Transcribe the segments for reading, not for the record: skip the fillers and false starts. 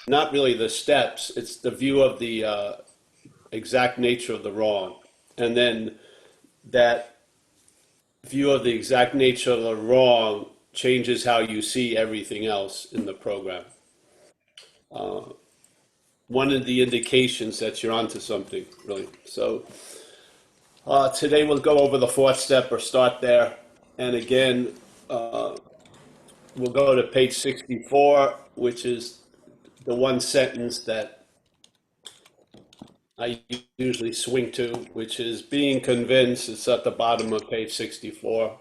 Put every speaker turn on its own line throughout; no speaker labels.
not really the steps, it's the view of the exact nature of the wrong. And then that view of the exact nature of the wrong changes how you see everything else in the program. One of the indications that you're onto something, really. So today we'll go over the fourth step or start there. And again, we'll go to page 64, which is the one sentence that I usually swing to, which is being convinced. It's at the bottom of page 64.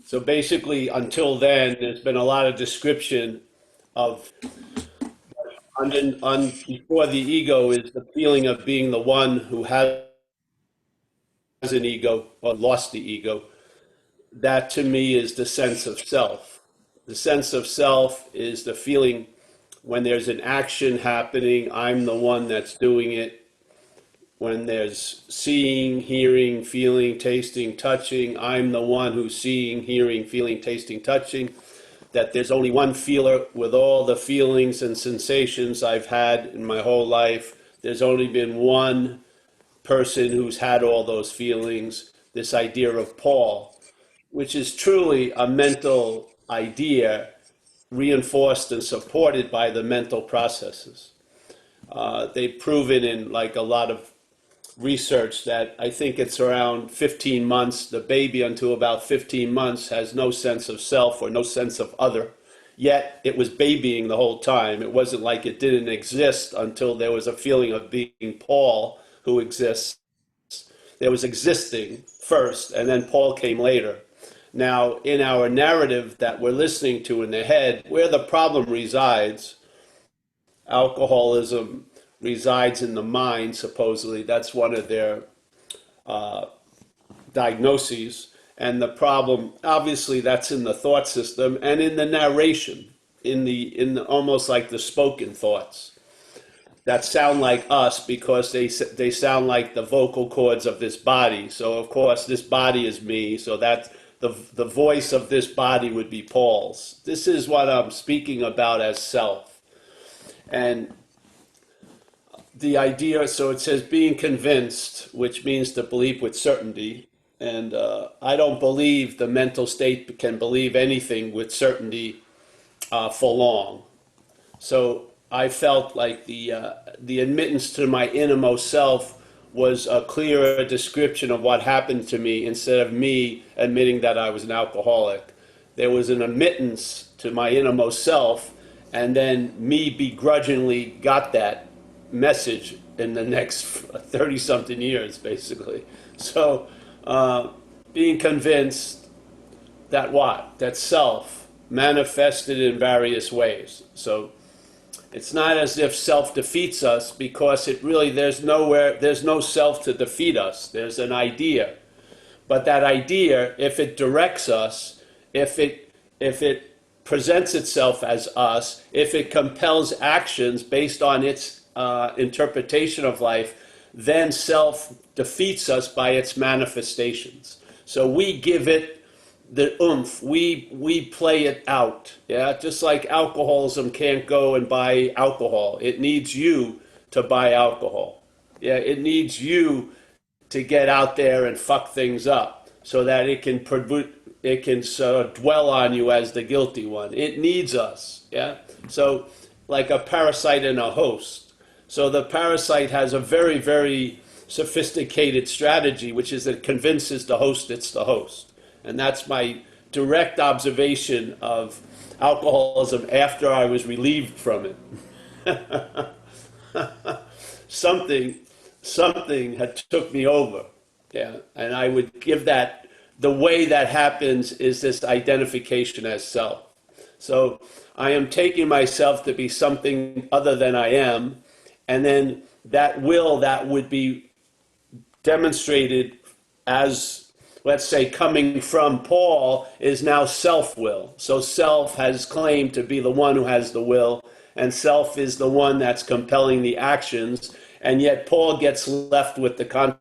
So basically, until then, there's been a lot of description of before the ego is the feeling of being the one who has an ego or lost the ego. That to me is the sense of self. The sense of self is the feeling when there's an action happening, I'm the one that's doing it. When there's seeing, hearing, feeling, tasting, touching, I'm the one who's seeing, hearing, feeling, tasting, touching. That there's only one feeler with all the feelings and sensations I've had in my whole life. There's only been one person who's had all those feelings. This idea of Paul, which is truly a mental idea reinforced and supported by the mental processes. They've proven in like a lot of research that I think it's around 15 months, the baby until about 15 months has no sense of self or no sense of other. Yet it was babying the whole time. It wasn't like it didn't exist until there was a feeling of being Paul who exists. There was existing first, and then Paul came later. Now, in our narrative that we're listening to in the head, where the problem resides, alcoholism resides in the mind, supposedly. That's one of their diagnoses. And the problem, obviously, that's in the thought system and in the narration, in the almost like the spoken thoughts that sound like us because they sound like the vocal cords of this body. So of course this body is me. So that the voice of this body would be Paul's. This is what I'm speaking about as self. And the idea, so it says being convinced, which means to believe with certainty. And I don't believe the mental state can believe anything with certainty for long. So I felt like the admittance to my innermost self was a clearer description of what happened to me instead of me admitting that I was an alcoholic. There was an admittance to my innermost self, and then me begrudgingly got that message in the next 30-something years, basically. So being convinced that what? That self manifested in various ways. So it's not as if self defeats us, because it really, there's no self to defeat us. There's an idea. But that idea, if it directs us, if it presents itself as us, if it compels actions based on its interpretation of life, then self defeats us by its manifestations. So we give it the oomph, we play it out. Yeah, just like alcoholism can't go and buy alcohol. It needs you to buy alcohol. Yeah, it needs you to get out there and fuck things up so that it can sort of dwell on you as the guilty one. It needs us. Yeah, so like a parasite and a host. So the parasite has a very, very sophisticated strategy, which is that it convinces the host it's the host. And that's my direct observation of alcoholism after I was relieved from it. something had took me over. Yeah. And I would give that, the way that happens is this identification as self. So I am taking myself to be something other than I am. And then that will, that would be demonstrated as, let's say, coming from Paul, is now self-will. So self has claimed to be the one who has the will, and self is the one that's compelling the actions, and yet Paul gets left with the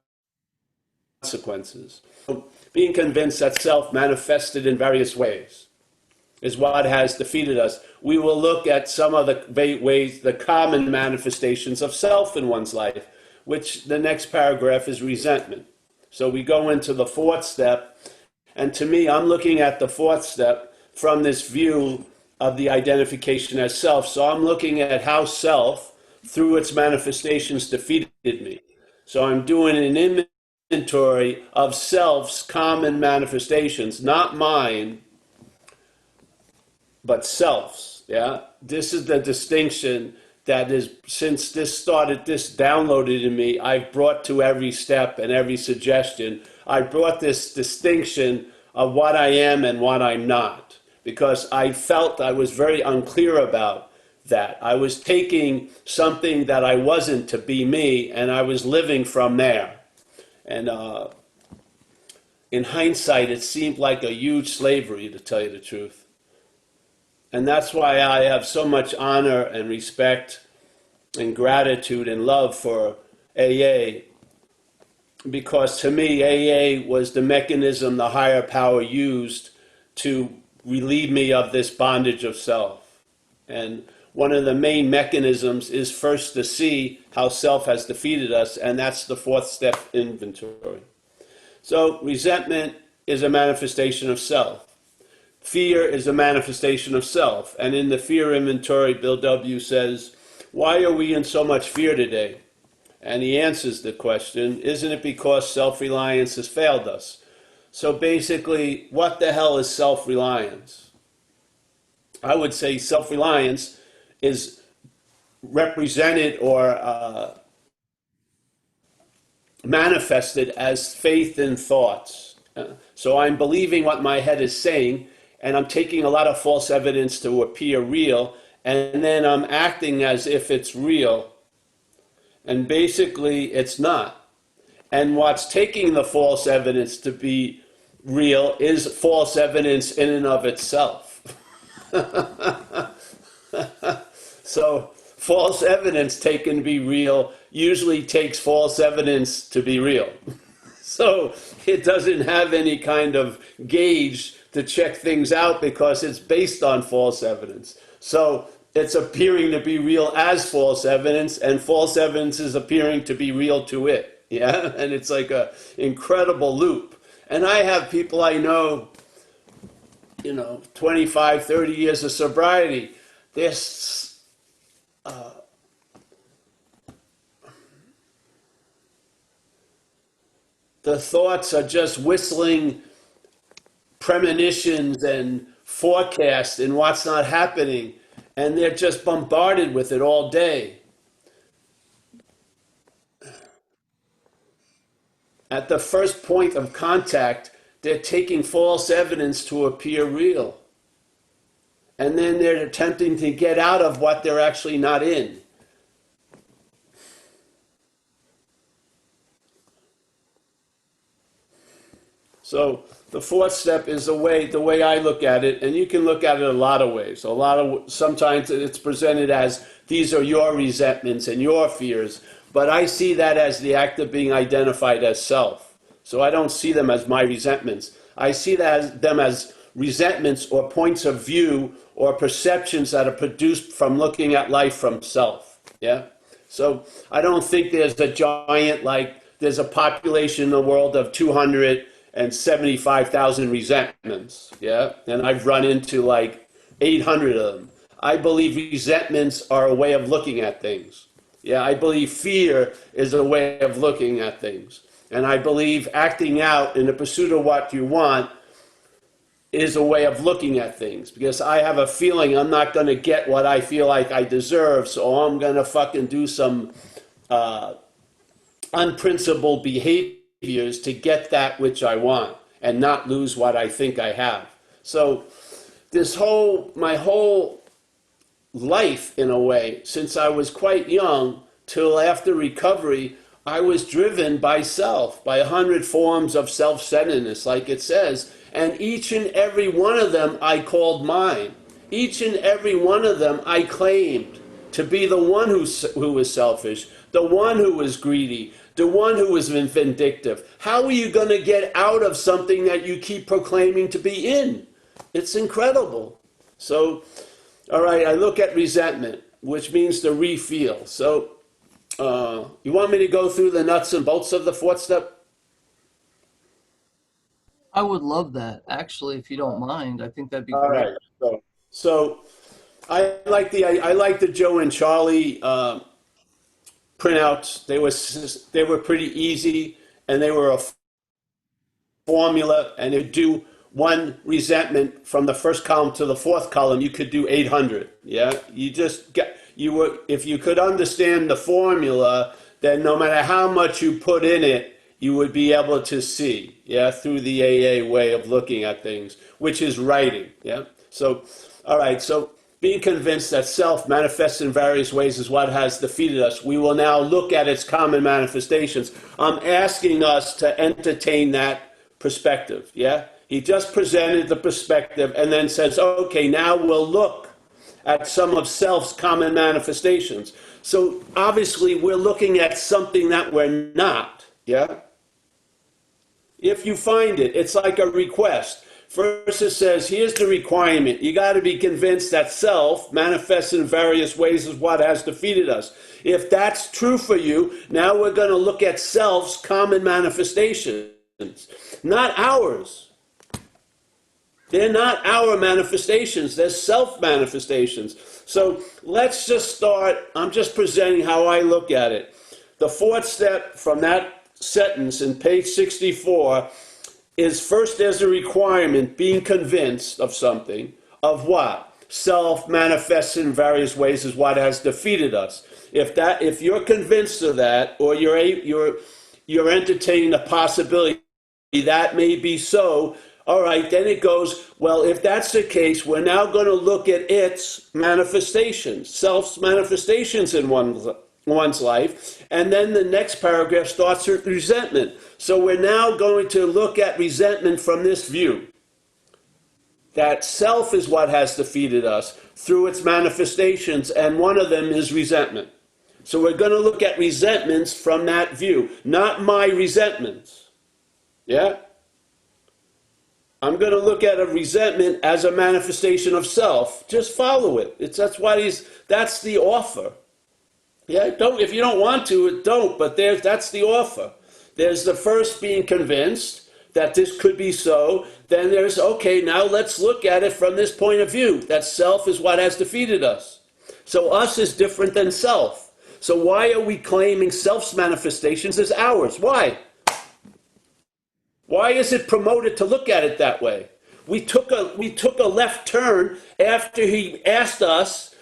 consequences. So being convinced that self manifested in various ways. is what has defeated us. We will look at some of the ways, the common manifestations of self in one's life, which the next paragraph is resentment. So we go into the fourth step, and to me, I'm looking at the fourth step from this view of the identification as self. So I'm looking at how self, through its manifestations, defeated me. So I'm doing an inventory of self's common manifestations, not mine, but self's. Yeah, this is the distinction that is, since this downloaded in me, I've brought to every step and every suggestion. I brought this distinction of what I am and what I'm not, because I felt I was very unclear about that. I was taking something that I wasn't to be me, and I was living from there. And in hindsight, it seemed like a huge slavery, to tell you the truth. And that's why I have so much honor and respect and gratitude and love for AA, because to me, AA was the mechanism the higher power used to relieve me of this bondage of self. And one of the main mechanisms is first to see how self has defeated us, and that's the fourth step inventory. So resentment is a manifestation of self. Fear is a manifestation of self. And in the fear inventory, Bill W. says, why are we in so much fear today? And he answers the question, isn't it because self-reliance has failed us? So basically, what the hell is self-reliance? I would say self-reliance is represented or manifested as faith in thoughts. So I'm believing what my head is saying, and I'm taking a lot of false evidence to appear real, and then I'm acting as if it's real, and basically it's not. And what's taking the false evidence to be real is false evidence in and of itself. So false evidence taken to be real usually takes false evidence to be real. So it doesn't have any kind of gauge to check things out because it's based on false evidence. So it's appearing to be real as false evidence, and false evidence is appearing to be real to it. Yeah, and it's like a incredible loop. And I have people I know, 25, 30 years of sobriety. This the thoughts are just whistling premonitions and forecasts and what's not happening, and they're just bombarded with it all day. At the first point of contact, they're taking false evidence to appear real. And then they're attempting to get out of what they're actually not in. So the fourth step is the way I look at it, and you can look at it a lot of ways. Sometimes it's presented as these are your resentments and your fears, but I see that as the act of being identified as self. So I don't see them as my resentments. I see them as resentments or points of view or perceptions that are produced from looking at life from self. Yeah. So I don't think there's a giant, there's a population in the world of 275,000 resentments. Yeah. And I've run into 800 of them. I believe resentments are a way of looking at things. Yeah. I believe fear is a way of looking at things. And I believe acting out in the pursuit of what you want is a way of looking at things, because I have a feeling I'm not going to get what I feel like I deserve, so I'm going to fucking do some unprincipled behaviors to get that which I want and not lose what I think I have. So my whole life, in a way, since I was quite young till after recovery, I was driven by self, by 100 forms of self-centeredness, like it says. And each and every one of them I called mine. Each and every one of them I claimed to be the one who was selfish, the one who was greedy, the one who was vindictive. How are you going to get out of something that you keep proclaiming to be in? It's incredible. So, all right, I look at resentment, which means to re-feel. So, you want me to go through the nuts and bolts of the fourth step?
I would love that, actually, if you don't mind. I think that'd be
All
great.
right. So I like the Joe and Charlie printouts. They were pretty easy, and they were a formula, and it do one resentment from the first column to the fourth column. You could do 800. Yeah, you just get you were if you could understand the formula, then no matter how much you put in it, you would be able to see. Yeah, through the AA way of looking at things, which is writing. Yeah. So, all right. So being convinced that self manifests in various ways is what has defeated us. We will now look at its common manifestations. I'm asking us to entertain that perspective. Yeah? He just presented the perspective and then says, okay, now we'll look at some of self's common manifestations. So obviously, we're looking at something that we're not. Yeah? If you find it, it's like a request. First, it says, here's the requirement. You got to be convinced that self manifests in various ways is what has defeated us. If that's true for you, now we're going to look at self's common manifestations, not ours. They're not our manifestations, they're self manifestations. So let's just start. I'm just presenting how I look at it. The fourth step from that sentence in page 64 is first there's a requirement, being convinced of something. Of what? Self manifests in various ways is what has defeated us. If you're convinced of that, or you're entertaining the possibility that may be so, all right, then it goes, well, if that's the case, we're now going to look at its manifestations, self's manifestations in one's life. And then the next paragraph starts with resentment. So we're now going to look at resentment from this view, that self is what has defeated us through its manifestations, and one of them is resentment. So we're going to look at resentments from that view, not my resentments. Yeah? I'm going to look at a resentment as a manifestation of self. Just follow it. That's the offer. Yeah, don't if you don't want to, don't, but that's the offer. There's the first being convinced that this could be so. Then there's, okay, now let's look at it from this point of view, that self is what has defeated us. So us is different than self. So why are we claiming self's manifestations as ours? Why? Why is it promoted to look at it that way? We took a left turn after he asked us,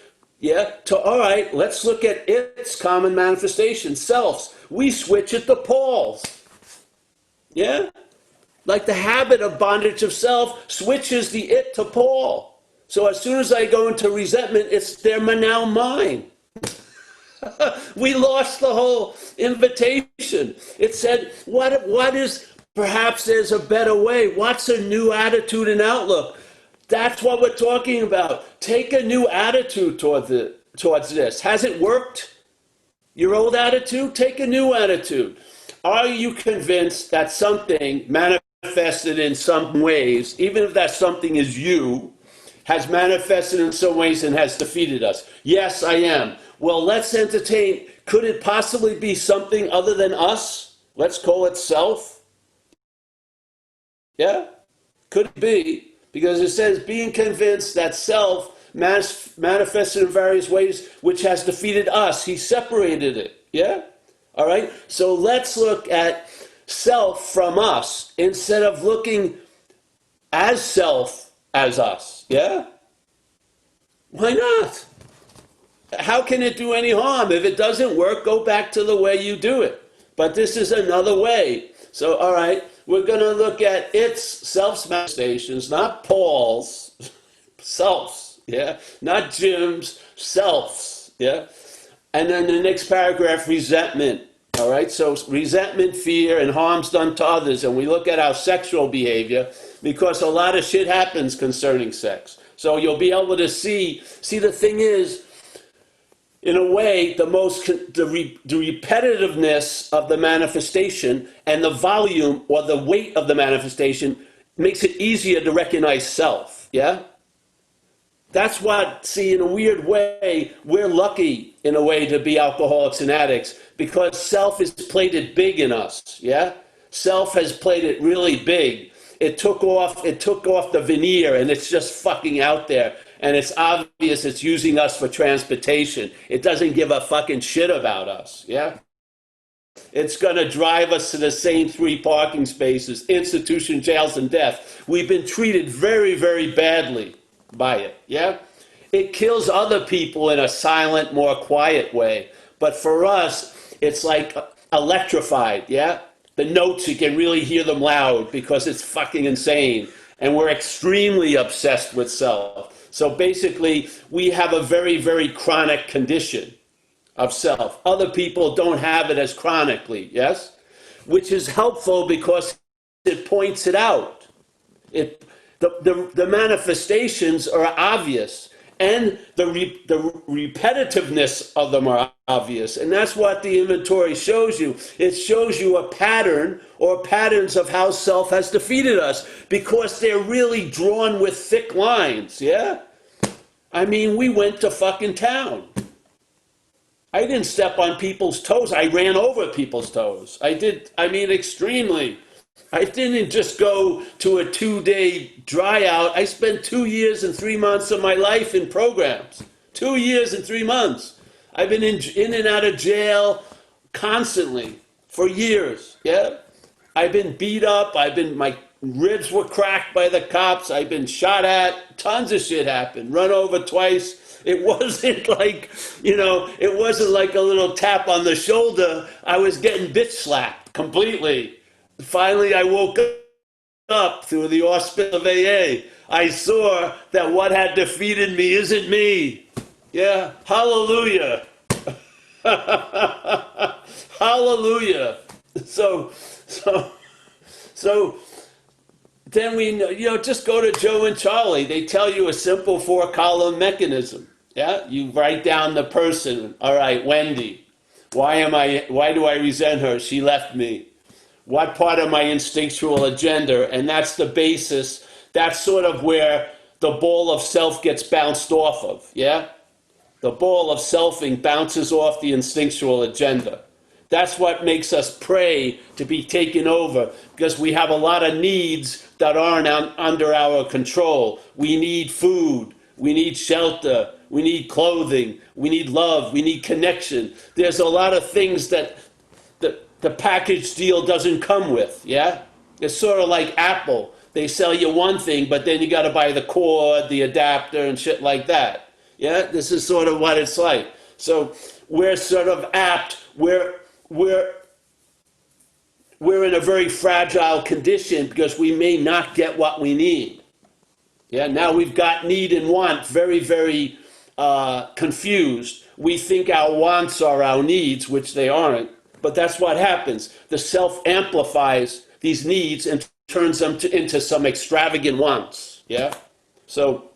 all right, let's look at its common manifestation, self's. We switch it to Paul's. Yeah? Like the habit of bondage of self switches the it to Paul. So as soon as I go into resentment, they're now mine. We lost the whole invitation. It said, what is, perhaps there's a better way. What's a new attitude and outlook? That's what we're talking about. Take a new attitude towards this. Has it worked? Your old attitude? Take a new attitude. Are you convinced that something manifested in some ways, even if that something is you, has manifested in some ways and has defeated us? Yes, I am. Well, let's entertain. Could it possibly be something other than us? Let's call it self. Yeah? Could it be? Because it says being convinced that self manifested in various ways which has defeated us. He separated it. Yeah? All right? So let's look at self from us instead of looking as self as us. Yeah? Why not? How can it do any harm? If it doesn't work, go back to the way you do it. But this is another way. So, all right, we're going to look at its self's manifestations, not Paul's, self's, yeah? Not Jim's, self's, yeah? And then the next paragraph, resentment, all right? So resentment, fear, and harms done to others. And we look at our sexual behavior because a lot of shit happens concerning sex. So you'll be able to see the thing is, in a way, the repetitiveness of the manifestation and the volume or the weight of the manifestation makes it easier to recognize self, yeah? That's what, see, in a weird way, we're lucky in a way to be alcoholics and addicts because self has played it big in us. Yeah? Self has played it really big. It took off the veneer and it's just fucking out there. And it's obvious it's using us for transportation. It doesn't give a fucking shit about us. Yeah? It's going to drive us to the same three parking spaces, institution, jails, and death. We've been treated very, very badly by it, yeah? It kills other people in a silent, more quiet way. But for us, it's like electrified, yeah? The notes, you can really hear them loud because it's fucking insane. And we're extremely obsessed with self. So basically, we have a very, very chronic condition of self. Other people don't have it as chronically, yes? Which is helpful because it points it out. The manifestations are obvious and the repetitiveness of them are obvious. And that's what the inventory shows you. It shows you a pattern or patterns of how self has defeated us because they're really drawn with thick lines, yeah? I mean, we went to fucking town. I didn't step on people's toes. I ran over people's toes. Extremely. I didn't just go to a 2-day dry out. I spent 2 years and 3 months of my life in programs. 2 years and 3 months. I've been in and out of jail constantly for years. Yeah, I've been beat up. My ribs were cracked by the cops. I've been shot at. Tons of shit happened. Run over twice. It wasn't it wasn't like a little tap on the shoulder. I was getting bitch slapped completely. Finally, I woke up through the auspice of AA. I saw that what had defeated me isn't me. Yeah, hallelujah. Hallelujah. So then just go to Joe and Charlie. They tell you a simple 4-column mechanism. Yeah, you write down the person. All right, Wendy. Why do I resent her? She left me. What part of my instinctual agenda? And that's the basis. That's sort of where the ball of self gets bounced off of. Yeah? The ball of selfing bounces off the instinctual agenda. That's what makes us pray to be taken over because we have a lot of needs that aren't under our control. We need food. We need shelter. We need clothing. We need love. We need connection. There's a lot of things that the package deal doesn't come with, yeah? It's sort of like Apple. They sell you one thing, but then you got to buy the cord, the adapter, and shit like that. Yeah? This is sort of what it's like. So we're sort of apt. We're in a very fragile condition because we may not get what we need. Yeah, now we've got need and want very, very confused. We think our wants are our needs, which they aren't. But that's what happens. The self amplifies these needs and turns them into some extravagant wants. Yeah? So,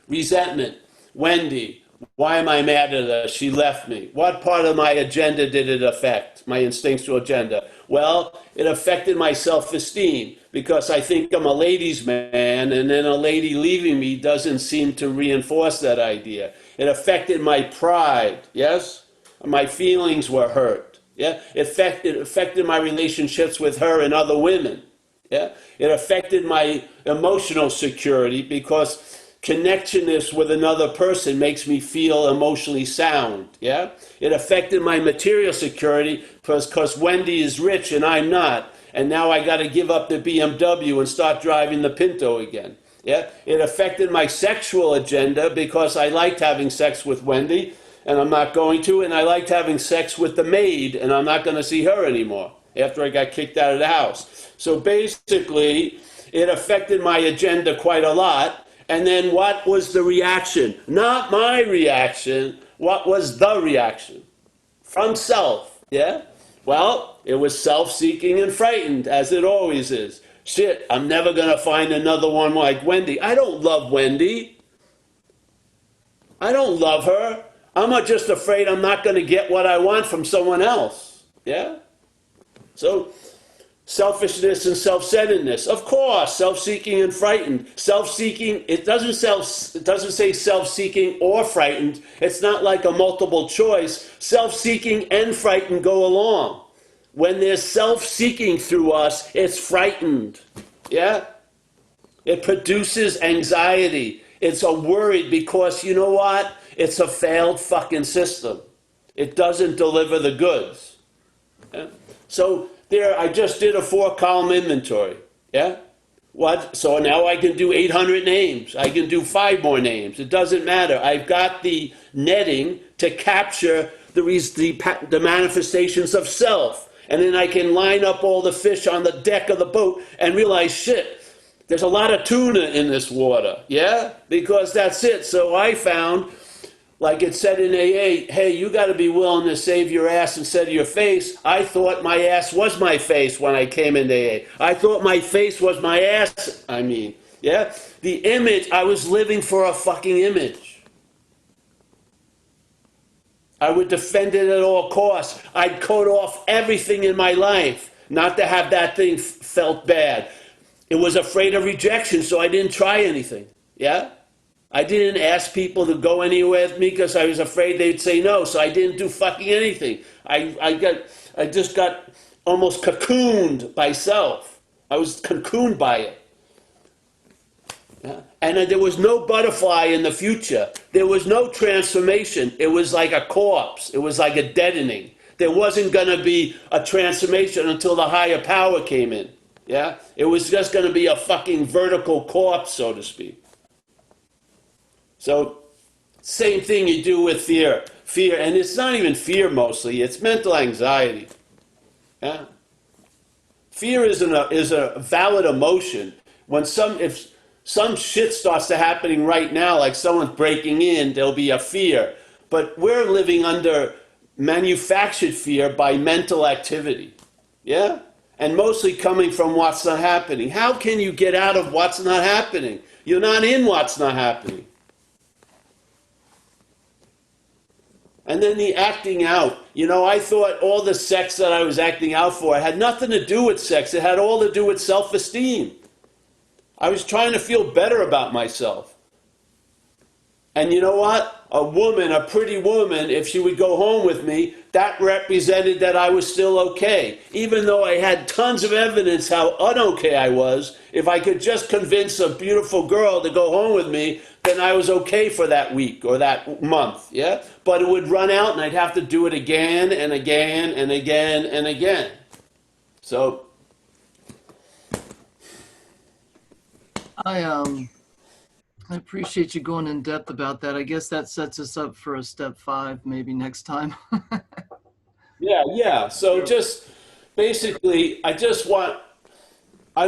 resentment. Wendy, why am I mad at her? She left me. What part of my agenda did it affect? My instinctual agenda? Well, it affected my self-esteem because I think I'm a ladies' man, and then a lady leaving me doesn't seem to reinforce that idea. It affected my pride, yes? My feelings were hurt. Yeah, it affected my relationships with her and other women. Yeah, it affected my emotional security because connectedness with another person makes me feel emotionally sound. Yeah, it affected my material security because Wendy is rich and I'm not, and now I got to give up the BMW and start driving the Pinto again. Yeah, it affected my sexual agenda because I liked having sex with Wendy. And I'm not going to, and I liked having sex with the maid, and I'm not going to see her anymore after I got kicked out of the house. So basically, it affected my agenda quite a lot. And then what was the reaction? Not my reaction. What was the reaction? From self, yeah? Well, it was self-seeking and frightened, as it always is. Shit, I'm never going to find another one like Wendy. I don't love Wendy. I don't love her. I'm not just afraid I'm not going to get what I want from someone else. Yeah? So Selfishness and self-centeredness. Of course, self-seeking and frightened. Self-seeking, it doesn't say self-seeking or frightened. It's not like a multiple choice. Self-seeking and frightened go along. When there's self-seeking through us, it's frightened. Yeah? It produces anxiety. It's a worried because you know what? It's a failed fucking system. It doesn't deliver the goods. Yeah? So there, I just did a 4-column inventory. Yeah? What? So now I can do 800 names. I can do 5 more names. It doesn't matter. I've got the netting to capture the manifestations of self. And then I can line up all the fish on the deck of the boat and realize, shit, there's a lot of tuna in this water. Yeah? Because that's it. So I found, like it said in AA, hey, you got to be willing to save your ass instead of your face. I thought my ass was my face when I came into AA. I thought my face was my ass. Yeah? The image, I was living for a fucking image. I would defend it at all costs. I'd cut off everything in my life not to have that thing felt bad. It was afraid of rejection, so I didn't try anything. Yeah? I didn't ask people to go anywhere with me because I was afraid they'd say no, so I didn't do fucking anything. I just got almost cocooned by self. I was cocooned by it. Yeah? And there was no butterfly in the future. There was no transformation. It was like a corpse. It was like a deadening. There wasn't going to be a transformation until the higher power came in. Yeah? It was just going to be a fucking vertical corpse, so to speak. So, same thing you do with fear. Fear, and it's not even fear mostly, it's mental anxiety. Yeah? Fear is a valid emotion. If some shit starts to happening right now, like someone's breaking in, there'll be a fear. But we're living under manufactured fear by mental activity. Yeah? And mostly coming from what's not happening. How can you get out of what's not happening? You're not in what's not happening. And then the acting out. You know, I thought all the sex that I was acting out for had nothing to do with sex. It had all to do with self-esteem. I was trying to feel better about myself. And you know what? A pretty woman, if she would go home with me, that represented that I was still okay. Even though I had tons of evidence how unokay I was, if I could just convince a beautiful girl to go home with me, then I was okay for that week or that month, yeah? But it would run out and I'd have to do it again and again and again and again. So
I appreciate you going in depth about that. I guess that sets us up for a step 5 maybe next time.
yeah. So just basically, I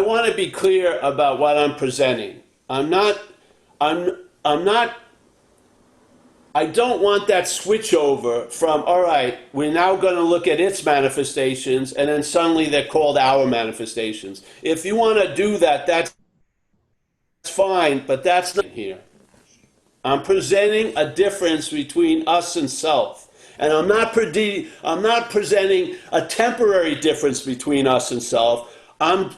want to be clear about what I'm presenting. I don't want that switch over from, all right, we're now going to look at its manifestations, and then suddenly they're called our manifestations. If you want to do that, that's fine, but that's not here. I'm presenting a difference between us and self. And I'm not presenting a temporary difference between us and self. I'm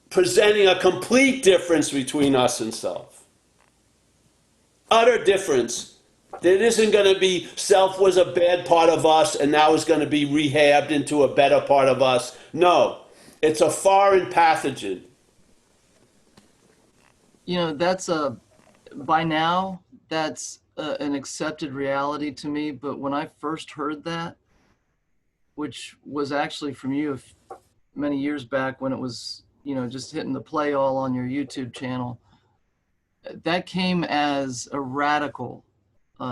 presenting a complete difference between us and self. Utter difference. There isn't going to be self was a bad part of us and now is going to be rehabbed into a better part of us. No, it's a foreign pathogen.
You know, by now, that's an accepted reality to me. But when I first heard that, which was actually from you many years back when it was, just hitting the play all on your YouTube channel, that came as a radical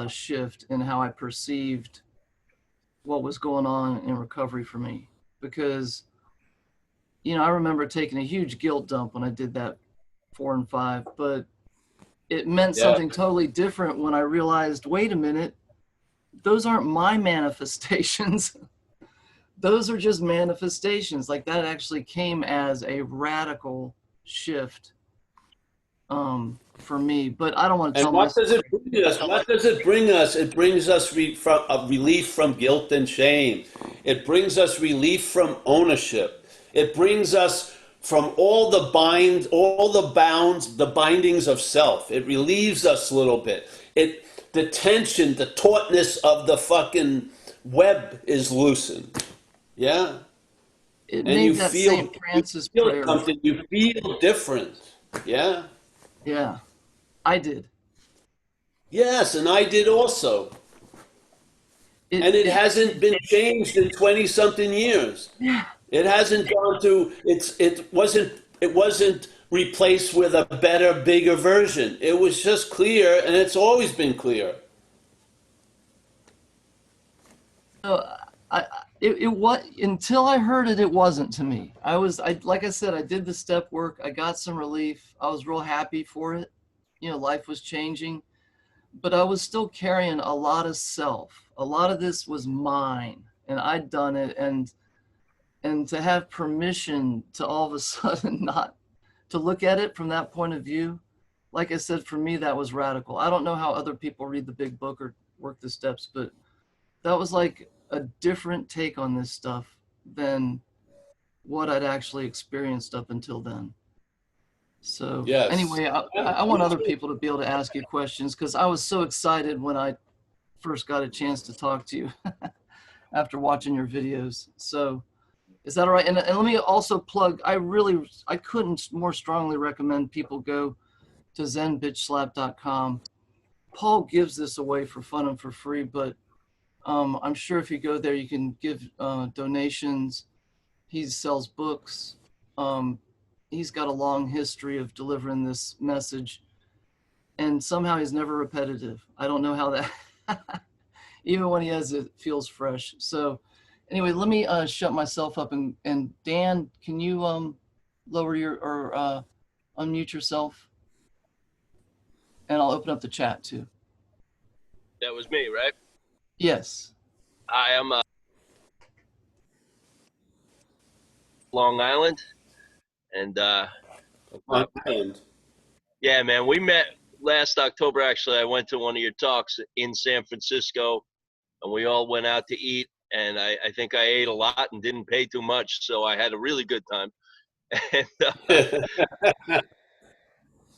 shift in how I perceived what was going on in recovery for me. Because, I remember taking a huge guilt dump when I did that 4 and 5, but it meant something totally different when I realized, wait a minute, those aren't my manifestations. Those are just manifestations. Like that actually came as a radical shift for me. But I don't want to tell
myself. And what does it bring us? What does it bring us? It brings us relief from guilt and shame. It brings us relief from ownership. It brings us from all the bounds, the bindings of self. It relieves us a little bit. The tension, the tautness of the fucking web is loosened. Yeah,
It
and
made that St. Francis
feel
prayer.
something. You feel different. Yeah.
Yeah, I did.
Yes, and I did also. And it
It
hasn't been changed in 20 something years.
yeah.
It hasn't gone to it wasn't replaced with a better, bigger version. It was just clear and it's always been clear.
So it was until I heard it, it wasn't to me. Like I said, I did the step work. I got some relief. I was real happy for it. You know, life was changing, but I was still carrying a lot of self. A lot of this was mine, and I'd done it, and to have permission to all of a sudden not to look at it from that point of view, like I said, for me that was radical. I don't know how other people read the big book or work the steps, but that was like a different take on this stuff than what I'd actually experienced up until then. So
Yes.
anyway, I want other people to be able to ask you questions because I was so excited when I first got a chance to talk to you after watching your videos. So is that all right? And let me also plug, I couldn't more strongly recommend people go to zenbitchslap.com. Paul gives this away for fun and for free, but I'm sure if you go there, you can give donations. He sells books. Um, he's got a long history of delivering this message, and somehow he's never repetitive. I don't know how that, even when he has it, feels fresh. So, anyway, let me shut myself up and Dan, can you lower your or unmute yourself, and I'll open up the chat too.
That was me, right?
Yes.
I am Long Island, and
On island.
yeah, man, we met last October. Actually, I went to one of your talks in San Francisco, and we all went out to eat. And I think I ate a lot and didn't pay too much, so I had a really good time. and,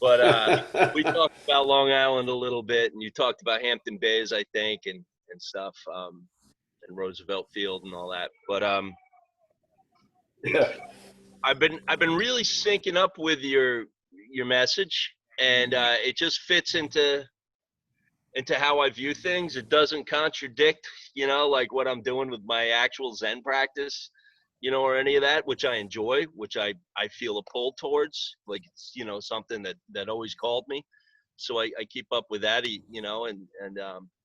but we talked about Long Island a little bit, and you talked about Hampton Bays, I think, and stuff, and Roosevelt Field and all that. But
Yeah.
I've been really syncing up with your message, and it just fits into how I view things. It doesn't contradict, like what I'm doing with my actual Zen practice, or any of that, which I enjoy, which I feel a pull towards, like it's something that always called me. So I keep up with that, and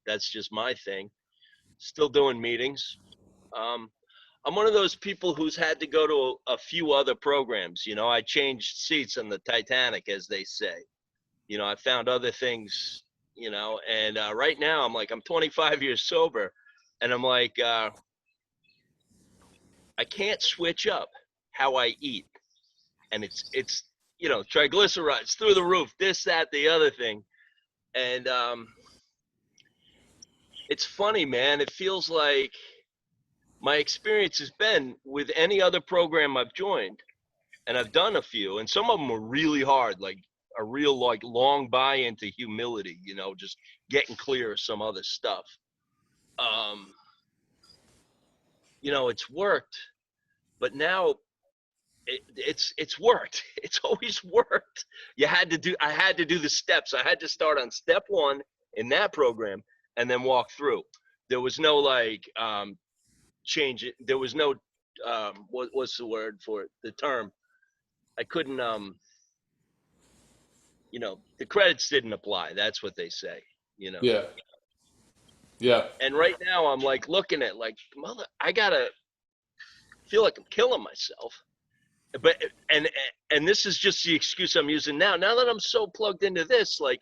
that's just my thing. Still doing meetings. Um, I'm one of those people who's had to go to a few other programs. I changed seats on the Titanic, as they say. I found other things, and right now I'm 25 years sober, and I'm like, I can't switch up how I eat. And it's triglycerides through the roof, this, that, the other thing. And it's funny, man. It feels like my experience has been with any other program I've joined, and I've done a few, and some of them were really hard, like a real like long buy into humility, just getting clear of some other stuff. Um, it's worked, but now it's worked. It's always worked. I had to do the steps. I had to start on step one in that program and then walk through. There was no like change it. There was no what's the word for it? The term. I couldn't the credits didn't apply. That's what they say.
Yeah. Yeah.
And right now I'm like looking at like, mother, I gotta feel like I'm killing myself. But and this is just the excuse I'm using now. Now that I'm so plugged into this, like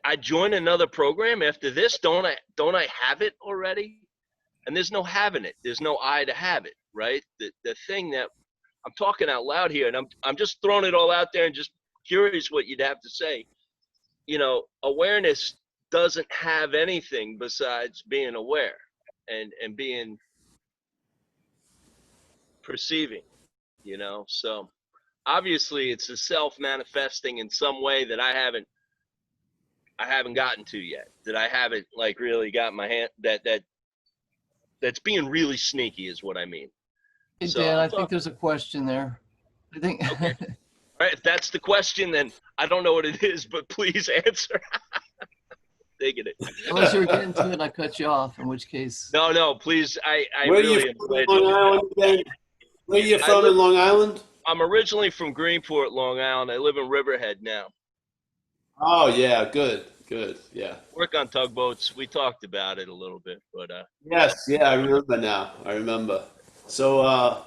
I join another program after this. Don't I have it already? And there's no having it. There's no I to have it, right? The thing that I'm talking out loud here, and I'm just throwing it all out there and just curious what you'd have to say. Awareness doesn't have anything besides being aware and being perceiving. you know. So obviously it's a self manifesting in some way that I haven't gotten to yet. That I haven't like really got my hand that's being really sneaky is what I mean.
Hey,
So
Dan,
I'm
I think
talking.
there's a question there. I think,
Okay. All right. If that's the question, then I don't know what it is, but please answer. Taking it.
unless you were getting to it and I cut you off, in which case,
No, no, please. I
Where are you
really am
from in
glad you
Long
did that.
Island again? Where are you
I
from
live.
in Long Island?
I'm originally from Greenport, Long Island. I live in Riverhead now.
Oh yeah, good, good, yeah.
Work on tugboats. We talked about it a little bit, but
Yes, yeah, I remember now. I remember. So,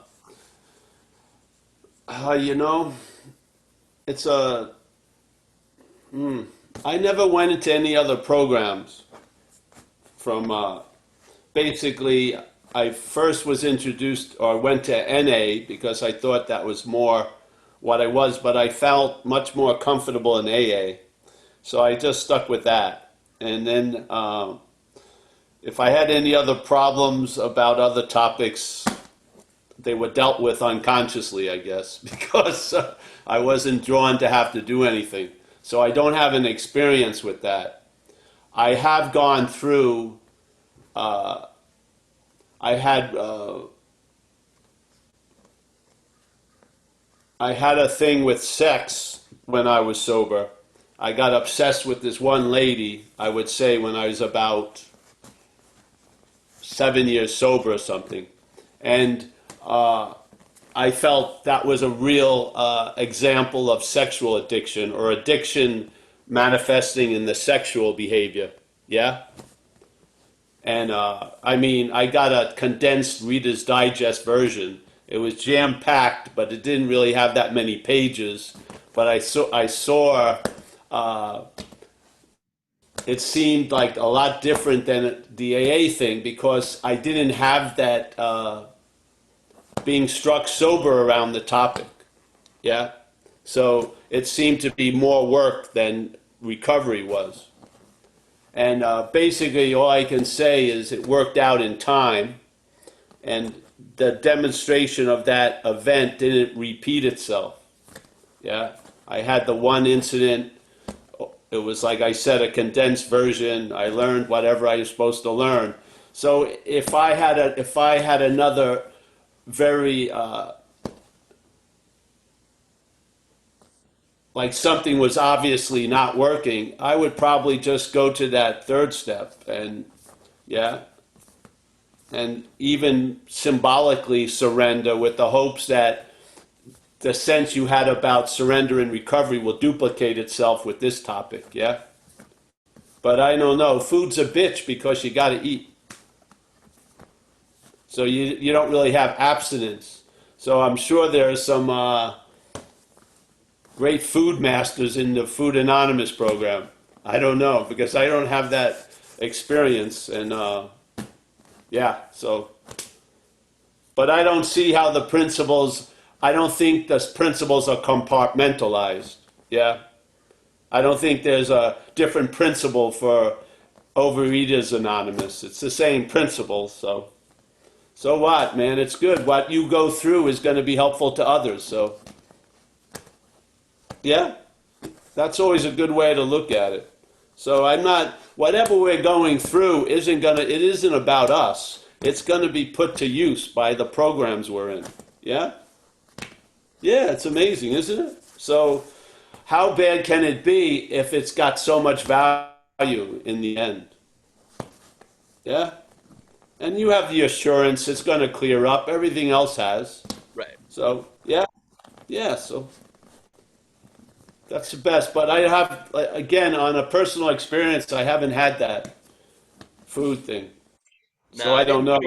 you know, it's a. I never went into any other programs from. Basically, I first was introduced or went to NA because I thought that was more what I was, but I felt much more comfortable in AA, so I just stuck with that. And then, if I had any other problems about other topics, they were dealt with unconsciously, I guess, because I wasn't drawn to have to do anything. So I don't have an experience with that. I have gone through. I had I had a thing with sex when I was sober. I got obsessed with this one lady. I would say when I was about 7 years sober or something, and I felt that was a real example of sexual addiction or addiction manifesting in the sexual behavior. Yeah? And I mean, I got a condensed Reader's Digest version. It was jam packed, but it didn't really have that many pages. But I saw it seemed like a lot different than the AA thing because I didn't have that being struck sober around the topic. Yeah. So it seemed to be more work than recovery was. And basically, all I can say is it worked out in time, and the demonstration of that event didn't repeat itself. Yeah. I had the one incident. It was, like I said, a condensed version. I learned whatever I was supposed to learn. So if I had another very like something was obviously not working, I would probably just go to that third step and yeah, and even symbolically surrender with the hopes that the sense you had about surrender and recovery will duplicate itself with this topic. Yeah, but I don't know. Food's a bitch because you got to eat. So you don't really have abstinence. So I'm sure there's some great food masters in the Food Anonymous program. I don't know because I don't have that experience, and yeah. So, but I don't see how the principles. I don't think the principles are compartmentalized. Yeah, I don't think there's a different principle for Overeaters Anonymous. It's the same principle. So what, man? It's good. What you go through is going to be helpful to others. So yeah, that's always a good way to look at it. So I'm not, whatever we're going through it isn't about us. It's gonna be put to use by the programs we're in. Yeah? Yeah, it's amazing, isn't it? So how bad can it be if it's got so much value in the end? Yeah? And you have the assurance it's gonna clear up. Everything else has.
right.
So yeah, yeah, so that's the best. But I have, again, on a personal experience, I haven't had that food thing.
No,
So I don't know.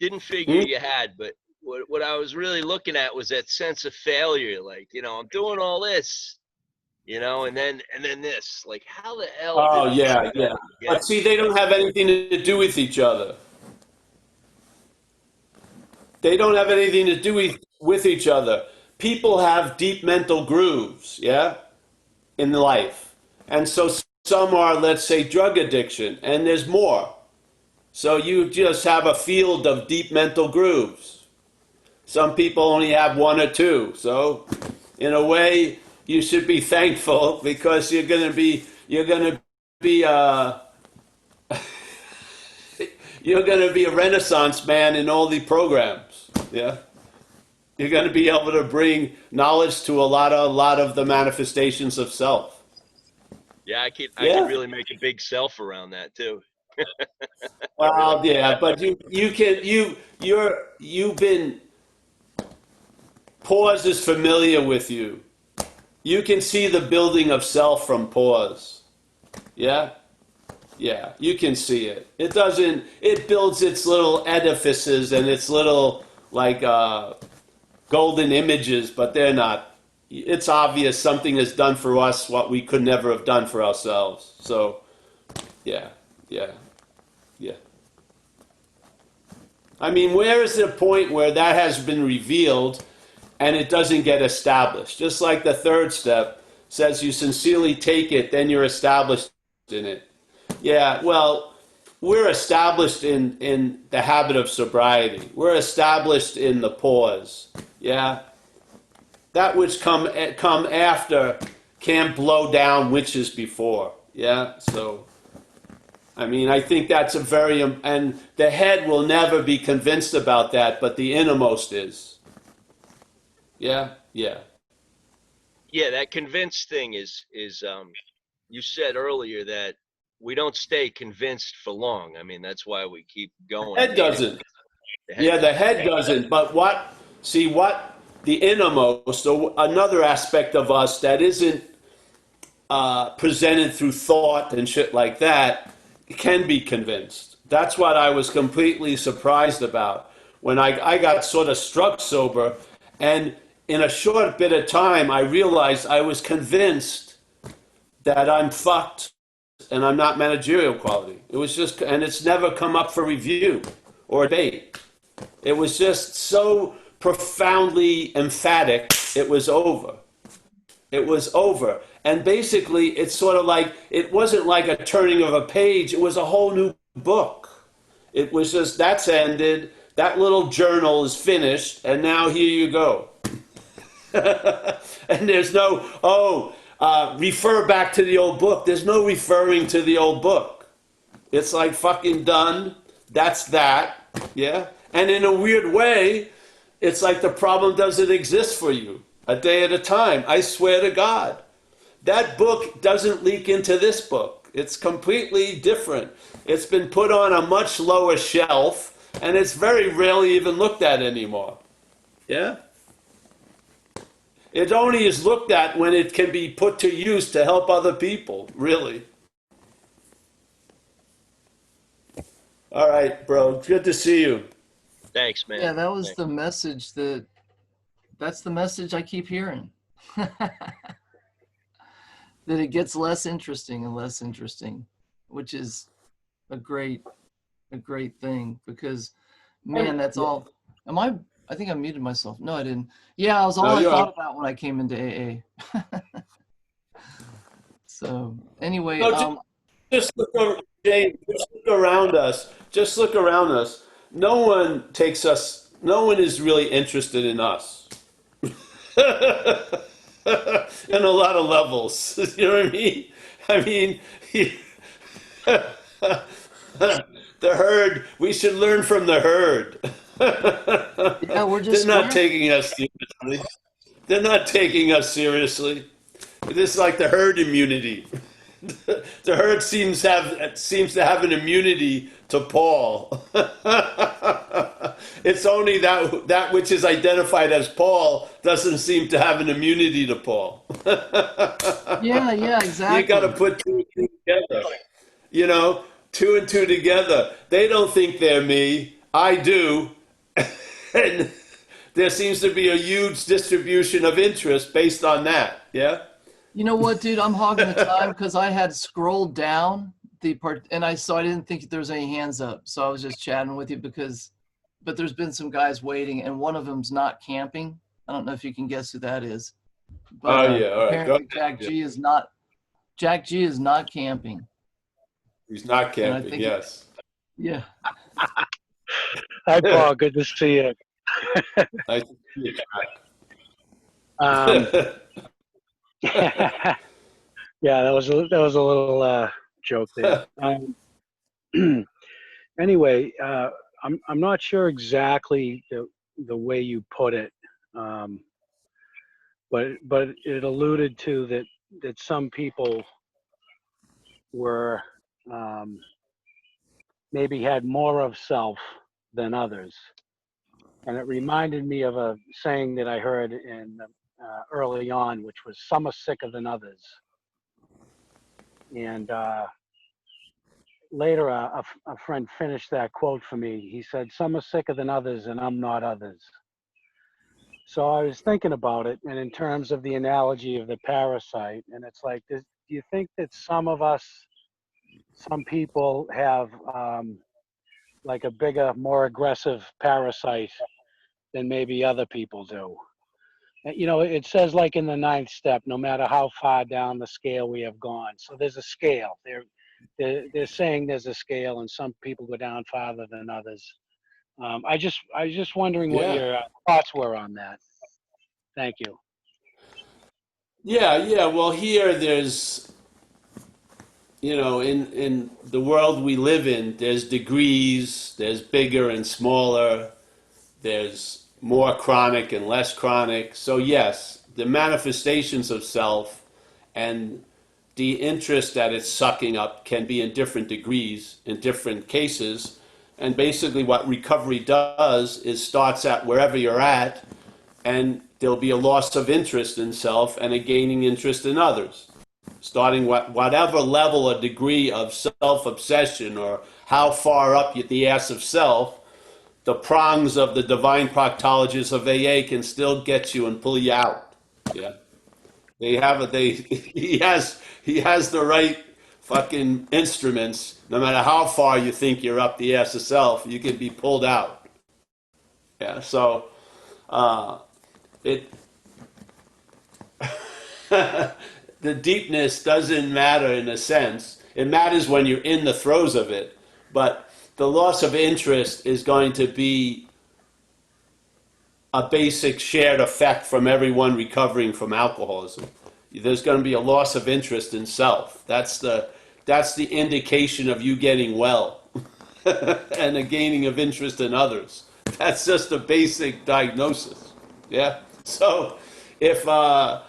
didn't figure
Hmm?
you had, but what I was really looking at was that sense of failure. Like, I'm doing all this, and then this. Like, how the hell did
Oh,
I
yeah,
wind up
yeah.
again?
But see, they don't have anything to do with each other. They don't have anything to do with each other. People have deep mental grooves, yeah, in life. And so some are, let's say, drug addiction, and there's more. So you just have a field of deep mental grooves. Some people only have one or two. So, in a way, you should be thankful because you're gonna be you're gonna be a renaissance man in all the programs. Yeah, you're gonna be able to bring knowledge to a lot of the manifestations of self.
Yeah, I could
Yeah.
really make a big self around that too. I really
Well, yeah, but you've been pause is familiar with you. You can see the building of self from pause. Yeah? Yeah, you can see it. It builds its little edifices and its little, like, golden images, but they're not. It's obvious something has done for us what we could never have done for ourselves. So, yeah, yeah, yeah. I mean, where is the point where that has been revealed and it doesn't get established? Just like the third step says you sincerely take it, then you're established in it. Yeah, well, we're established in the habit of sobriety. We're established in the pause. Yeah, that which come after can't blow down which is before. Yeah, so I mean, I think that's a very and the head will never be convinced about that, but the innermost is. Yeah, yeah.
Yeah, that convinced thing is you said earlier that we don't stay convinced for long. I mean, that's why we keep going.
Head doesn't.
The head
Yeah, the
doesn't.
head doesn't. But what the innermost, or another aspect of us that isn't presented through thought and shit like that, can be convinced. That's what I was completely surprised about when I got sort of struck sober. And in a short bit of time, I realized I was convinced that I'm fucked and I'm not managerial quality. It was just, and it's never come up for review or debate. It was just so profoundly emphatic, it was over. It was over. And basically, it's sort of like, it wasn't like a turning of a page, it was a whole new book. It was just, that's ended, that little journal is finished, and now here you go. And there's no, refer back to the old book. There's no referring to the old book. It's like fucking done. That's that. Yeah. And in a weird way, it's like the problem doesn't exist for you a day at a time. I swear to God. That book doesn't leak into this book. It's completely different. It's been put on a much lower shelf, and it's very rarely even looked at anymore. Yeah? It only is looked at when it can be put to use to help other people, really. All right, bro. Good to see you.
Thanks, man.
Yeah, that was
Thanks.
the message that's the message I keep hearing. That it gets less interesting and less interesting, which is a great thing because man, that's all. I think I muted myself. No, I didn't. Yeah, it was all
No,
I
you're
thought
on.
about when I came into AA. So anyway,
No, just look over, James, just look around us. Just look around us. No one is really interested in us. In a lot of levels. You know what I mean? I mean, the herd, we should learn from the herd.
yeah, we're
They're
just
not taking us seriously. They're not taking us seriously. It is like the herd immunity. The herd seems to have an immunity to Paul. It's only that which is identified as Paul doesn't seem to have an immunity to Paul.
yeah,
You got to
exactly.
put two and two together. You know, two and two together. They don't think they're me. I do. And there seems to be a huge distribution of interest based on that. Yeah.
You know what, dude? I'm hogging the time because I had scrolled down the part and I didn't think there was any hands up. So I was just chatting with you but there's been some guys waiting and one of them's not camping. I don't know if you can guess who that is, but
Oh yeah. All right. Go
apparently
ahead. Yeah.
Jack G is not camping.
He's not
And I
camping.
think,
Yes.
yeah,
Hi, Paul. Good to see you.
I think you
Um, yeah, that was a little joke there. Anyway, I'm not sure exactly the way you put it, um, but it alluded to that some people were maybe had more of self than others, and it reminded me of a saying that I heard in early on, which was "Some are sicker than others," and later a friend finished that quote for me. He said, "Some are sicker than others, and I'm not others." So I was thinking about it, and in terms of the analogy of the parasite, and it's like, do you think that some of us, some people have like a bigger, more aggressive parasite than maybe other people do? You know, it says like in the ninth step, no matter how far down the scale we have gone. So there's a scale. They're saying there's a scale, and some people go down farther than others. I was just wondering what
yeah.
your thoughts were on that. Thank you.
Yeah, yeah. Well, here there's, in the world we live in, there's degrees, there's bigger and smaller, there's more chronic and less chronic. So, yes, the manifestations of self and the interest that it's sucking up can be in different degrees, in different cases. And basically, what recovery does is starts at wherever you're at, and there'll be a loss of interest in self and a gaining interest in others. Starting whatever level or degree of self-obsession or how far up the ass of self, the prongs of the divine proctologists of AA can still get you and pull you out. Yeah, they have it. He has the right fucking instruments. No matter how far you think you're up the ass of self, you can be pulled out. Yeah, so it the deepness doesn't matter in a sense. It matters when you're in the throes of it, but the loss of interest is going to be a basic shared effect from everyone recovering from alcoholism. There's going to be a loss of interest in self. That's the indication of you getting well, and a gaining of interest in others. That's just a basic diagnosis. Yeah. So if the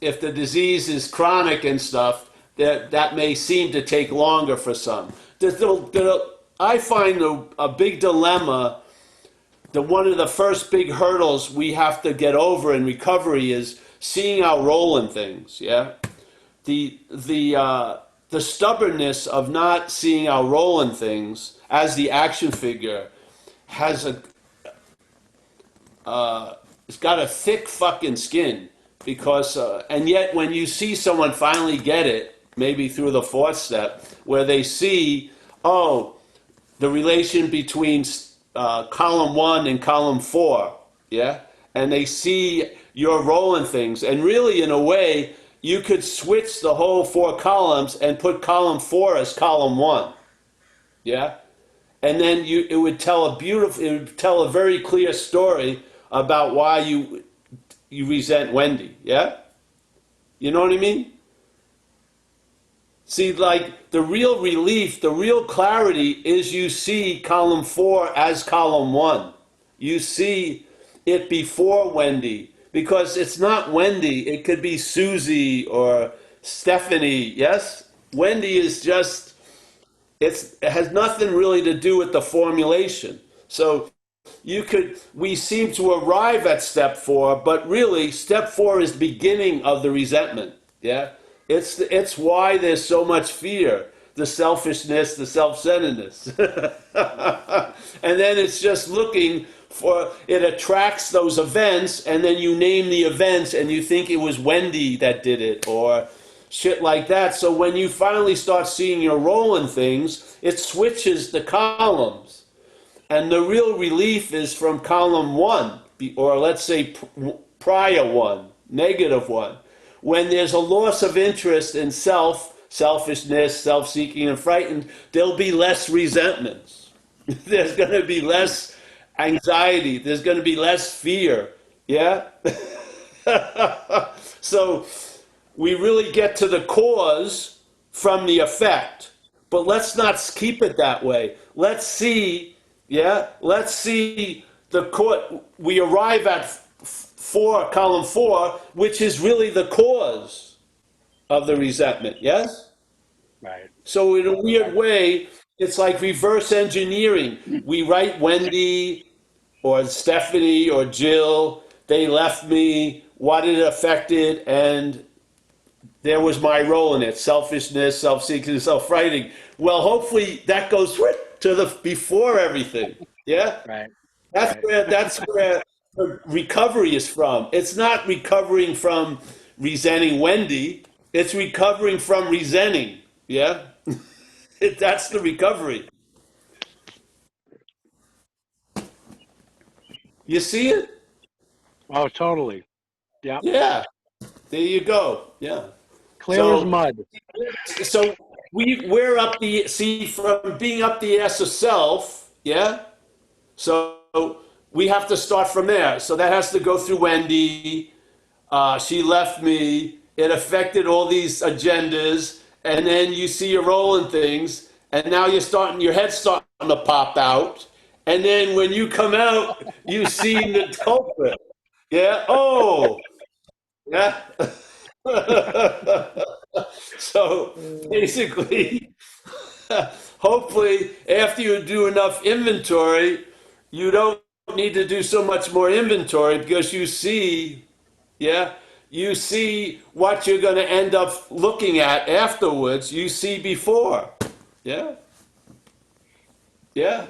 disease is chronic and stuff, that may seem to take longer for some. I find a big dilemma. One of the first big hurdles we have to get over in recovery is seeing our role in things. Yeah, the stubbornness of not seeing our role in things as the action figure has it's got a thick fucking skin, because and yet when you see someone finally get it, maybe through the fourth step, where they see, oh, the relation between column 1 and column 4, yeah, and they see your role in things, and really in a way you could switch the whole 4 columns and put column 4 as column 1, yeah, and then it would tell a very clear story about why you resent Wendy. Yeah, you know what I mean? See, like the real relief, the real clarity is you see column 4 as column 1. You see it before Wendy, because it's not Wendy. It could be Susie or Stephanie. Yes, Wendy is just. It has nothing really to do with the formulation. So we seem to arrive at step 4, but really step 4 is the beginning of the resentment. Yeah, it's why there's so much fear, the selfishness, the self-centeredness, and then it's just looking for, it attracts those events, and then you name the events, and you think it was Wendy that did it, or shit like that. So when you finally start seeing your role in things, it switches the columns. And the real relief is from column 1, or let's say prior 1, negative 1. When there's a loss of interest in selfishness, self-seeking, and frightened, there'll be less resentments. There's going to be less anxiety. There's going to be less fear. Yeah. So we really get to the cause from the effect. But let's not keep it that way. Let's see, yeah, let's see the court. We arrive at column four, which is really the cause of the resentment, yes?
Right.
So in a weird way, it's like reverse engineering. We write Wendy or Stephanie or Jill, they left me, what it affected, and there was my role in it: selfishness, self-seeking, self-writing. Well, hopefully that goes to the before everything. Yeah,
Right.
that's
Right.
where the recovery is from. It's not recovering from resenting Wendy. It's recovering from resenting. Yeah, that's the recovery. You see it?
Oh, totally. Yep.
Yeah. There you go. Yeah.
Clear as
So
mud.
so we're up the see from being up the ass of self. Yeah. So we have to start from there. So that has to go through Wendy. She left me. It affected all these agendas, and then you see your role in things, and now your head's starting to pop out, and then when you come out, you see the culprit. Yeah. Oh. Yeah. So basically, hopefully, after you do enough inventory, you don't need to do so much more inventory because you see, yeah, you see what you're going to end up looking at afterwards. You see before. Yeah. Yeah.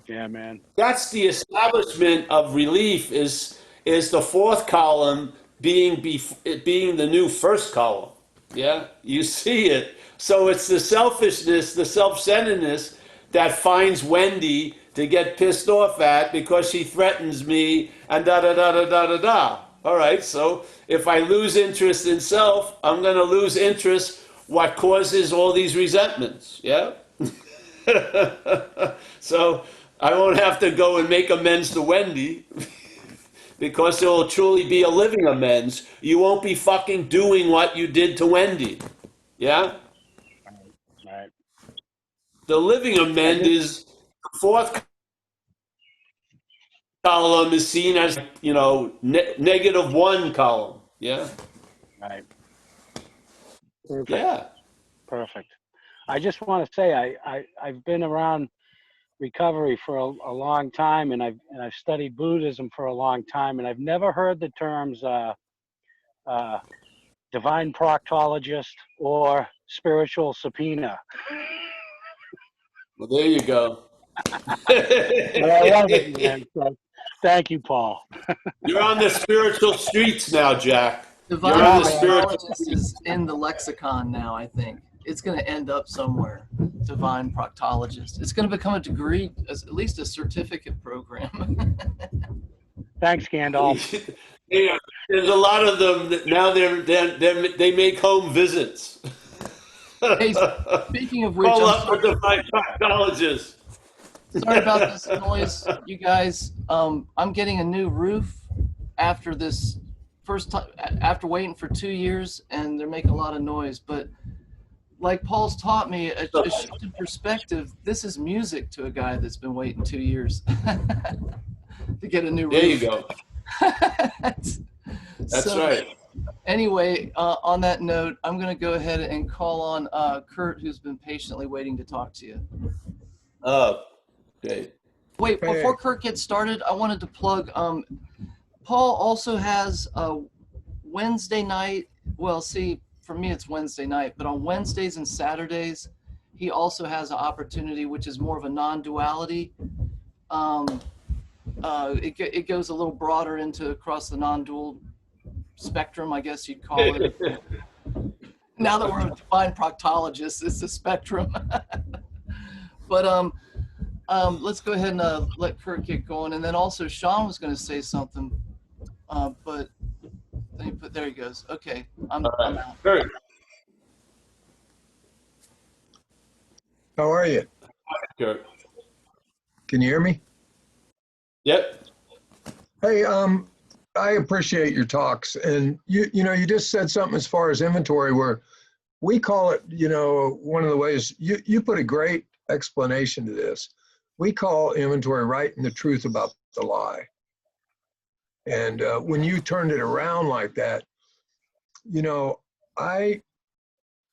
Yeah, man.
That's the establishment of relief is the fourth column being the new first column. Yeah, you see it. So it's the selfishness, the self-centeredness that finds Wendy to get pissed off at because she threatens me and da da da da da da da. All right, so if I lose interest in self, I'm going to lose interest what causes all these resentments. Yeah. So I won't have to go and make amends to Wendy because there will truly be a living amends. You won't be fucking doing what you did to Wendy. Yeah?
Right.
The living
I
amend
just
is the fourth column is seen as, negative one column. Yeah?
right. Perfect.
Yeah.
Perfect. I just want to say I've been around recovery for a long time, and I've studied Buddhism for a long time, and I've never heard the terms uh, divine proctologist or spiritual subpoena.
Well, there you go.
But I love it, man. So thank you, Paul.
You're on the spiritual streets now, Jack. You're
Divine
on
Yeah,
the
man.
spiritual
proctologist is in the lexicon now, I think. It's going to end up somewhere. Divine proctologist. It's going to become a degree, at least a certificate program.
Thanks, Gandalf.
Yeah, there's a lot of them that now they make home visits.
Hey, speaking of which,
Call
I'm
up with the proctologist.
sorry about this noise, you guys. I'm getting a new roof after this first time, after waiting for 2 years, and they're making a lot of noise. But like Paul's taught me, a shift in perspective. This is music to a guy that's been waiting 2 years to get a new
There you
roof.
go. That's
So
right.
anyway, on that note, I'm going to go ahead and call on Kurt, who's been patiently waiting to talk to you.
Okay.
Wait, before Kurt gets started, I wanted to plug. Paul also has a Wednesday night. Well, see, for me it's Wednesday night, but on Wednesdays and Saturdays, he also has an opportunity, which is more of a non-duality. It goes a little broader into across the non-dual spectrum, I guess you'd call it. Now that we're a divine proctologist, it's a spectrum. But let's go ahead and let Kurt get going, and then also Sean was going to say something, but let me put. There he goes. Okay, I'm out.
Kurt,
How are you?
Kurt.
Can you hear me?
Yep.
Hey, I appreciate your talks, and you just said something as far as inventory where we call it, one of the ways you put a great explanation to this. We call inventory writing the truth about the lie. And when you turned it around like that, I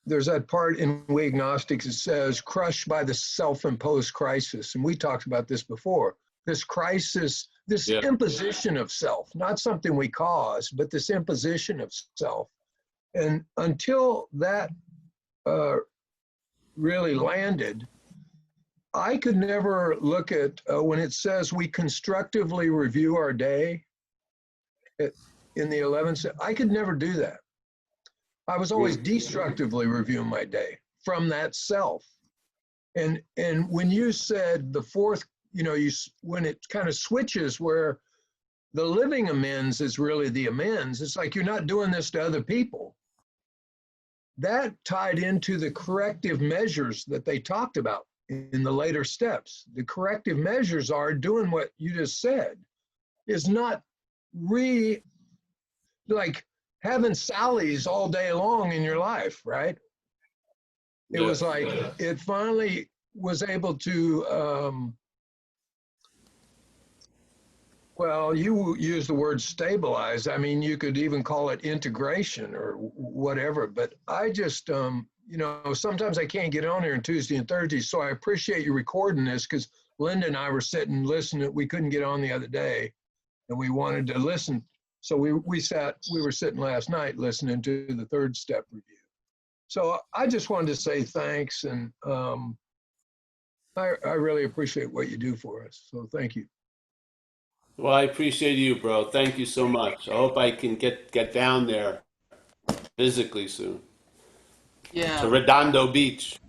there's that part in We Agnostics that says crushed by the self-imposed crisis. And we talked about this before. This crisis, this
Yeah.
imposition of self, not something we cause, but this imposition of self. And until that really landed, I could never look at when it says we constructively review our day in the 11th, I could never do that. I was always destructively reviewing my day from that self. And when you said the fourth, when it kind of switches where the living amends is really the amends, it's like you're not doing this to other people. That tied into the corrective measures that they talked about in the later steps. The corrective measures are doing what you just said, is not like having Sally's all day long in your life, right? It was like it finally was able to, well, you use the word stabilize. I mean, you could even call it integration or whatever. But I just, sometimes I can't get on here on Tuesday and Thursday. So I appreciate you recording this because Linda and I were sitting listening. We couldn't get on the other day and we wanted to listen. So we were sitting last night listening to the third step review. So I just wanted to say thanks, and I really appreciate what you do for us. So thank you.
Well, I appreciate you, bro. Thank you so much. I hope I can get down there physically soon to
Yeah,
Redondo Beach.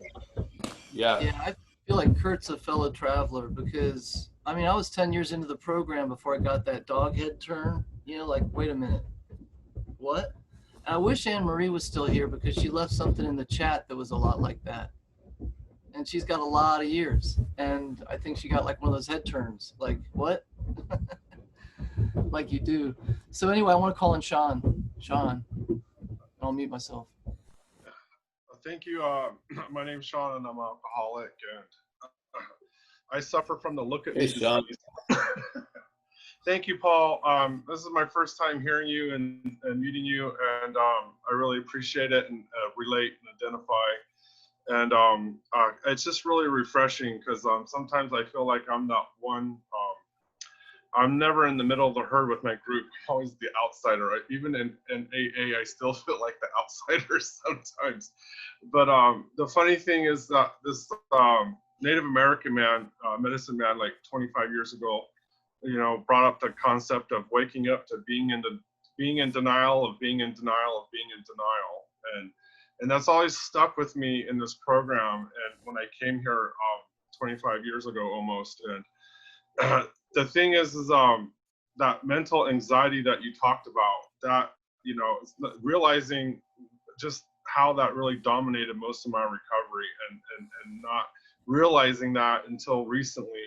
Yeah.
yeah. I feel like Kurt's a fellow traveler because I mean I was 10 years into the program before I got that dog head turn. Like wait a minute, what? And I wish Anne Marie was still here because she left something in the chat that was a lot like that. And she's got a lot of years, and I think she got like one of those head turns. Like what? Like you do. So anyway, I want to call in Sean. Sean, I'll mute myself.
Thank you. My name's Sean, and I'm an alcoholic, and I suffer from the look at me
Hey, Sean.
disease. Thank you, Paul. This is my first time hearing you and meeting you, and I really appreciate it and relate and identify. And it's just really refreshing because sometimes I feel like I'm not one. I'm never in the middle of the herd with my group. I'm always the outsider. Even in AA, I still feel like the outsider sometimes. But the funny thing is that this Native American man, medicine man, like 25 years ago, brought up the concept of waking up to being in denial of being in denial of being in denial, and that's always stuck with me in this program. And when I came here 25 years ago almost, and the thing is that mental anxiety that you talked about, that realizing just how that really dominated most of my recovery, and not realizing that until recently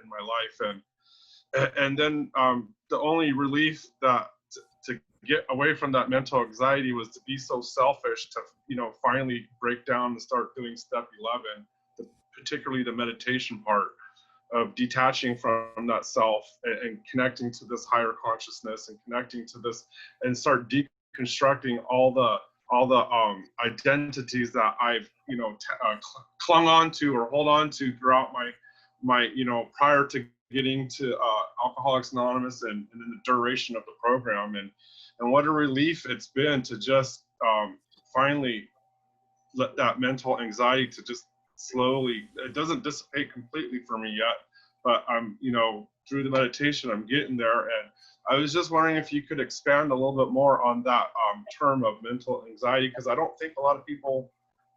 in my life, and then the only relief that to get away from that mental anxiety was to be so selfish to finally break down and start doing step 11, particularly the meditation part of detaching from that self and connecting to this higher consciousness and connecting to this, and start deconstructing all the identities that I've clung on to or hold on to throughout my prior to getting to Alcoholics Anonymous and in the duration of the program, and what a relief it's been to just finally let that mental anxiety to just slowly, it doesn't dissipate completely for me yet, but I'm through the meditation I'm getting there. And I was just wondering if you could expand a little bit more on that term of mental anxiety, because I don't think a lot of people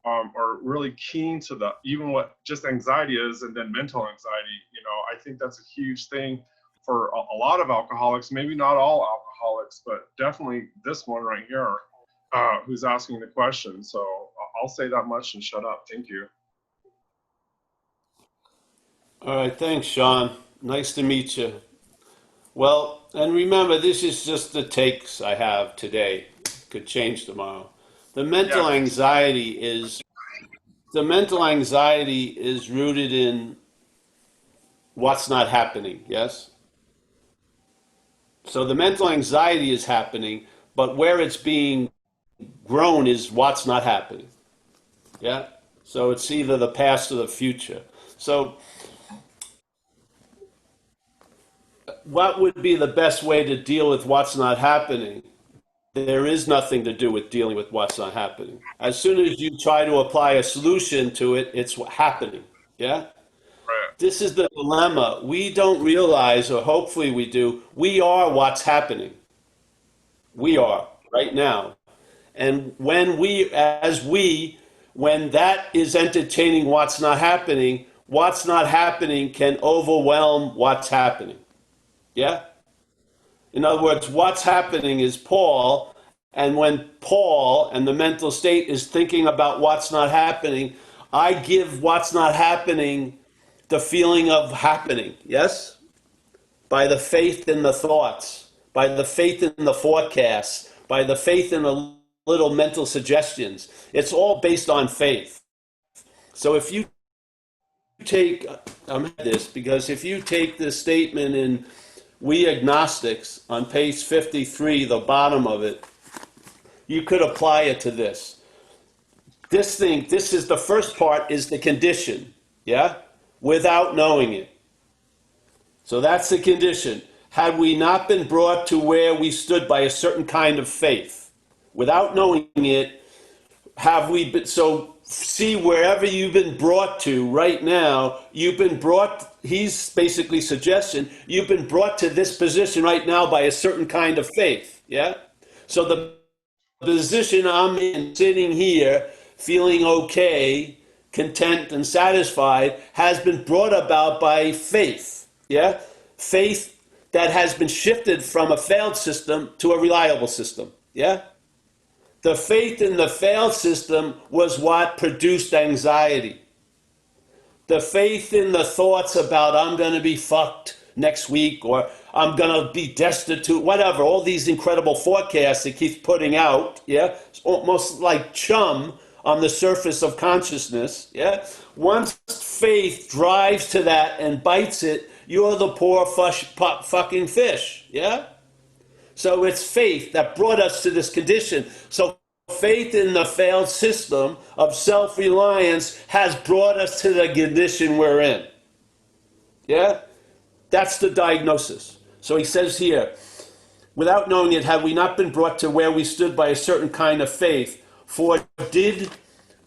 are really keen to even what just anxiety is, and then mental anxiety. I think that's a huge thing for a lot of alcoholics, maybe not all alcoholics, but definitely this one right here who's asking the question. So I'll say that much and shut up. Thank you.
All right, thanks, Sean. Nice to meet you. Well, and remember, this is just the takes I have today. Could change tomorrow. The mental
Yes.
anxiety is the mental anxiety is rooted in what's not happening. Yes. So the mental anxiety is happening, but where it's being grown is what's not happening. Yeah. So it's either the past or the future. So what would be the best way to deal with what's not happening? There is nothing to do with dealing with what's not happening. As soon as you try to apply a solution to it, it's happening. Yeah?
Right.
This is the dilemma. We don't realize, or hopefully we do, we are what's happening. We are right now. And when that is entertaining what's not happening can overwhelm what's happening. Yeah? In other words, what's happening is Paul, and when Paul and the mental state is thinking about what's not happening, I give what's not happening the feeling of happening. Yes? By the faith in the thoughts, by the faith in the forecasts, by the faith in the little mental suggestions. It's all based on faith. So if you take, this, because if you take this statement in We Agnostics on page 53, the bottom of it, you could apply it to this. This is the first part, is the condition, yeah? Without knowing it. So that's the condition. Had we not been brought to where we stood by a certain kind of faith, without knowing it, have we been, so see, wherever you've been brought to right now, you've been brought, he's basically suggesting, you've been brought to this position right now by a certain kind of faith, yeah? So the position I'm in, sitting here, feeling okay, content and satisfied, has been brought about by faith, yeah? Faith that has been shifted from a failed system to a reliable system, yeah? The faith in the failed system was what produced anxiety. The faith in the thoughts about I'm going to be fucked next week, or I'm going to be destitute, whatever, all these incredible forecasts it keeps putting out, yeah? It's almost like chum on the surface of consciousness, yeah? Once faith drives to that and bites it, you're the poor fucking fish, yeah? So it's faith that brought us to this condition. So faith in the failed system of self-reliance has brought us to the condition we're in. Yeah? That's the diagnosis. So he says here, without knowing it, had we not been brought to where we stood by a certain kind of faith, for did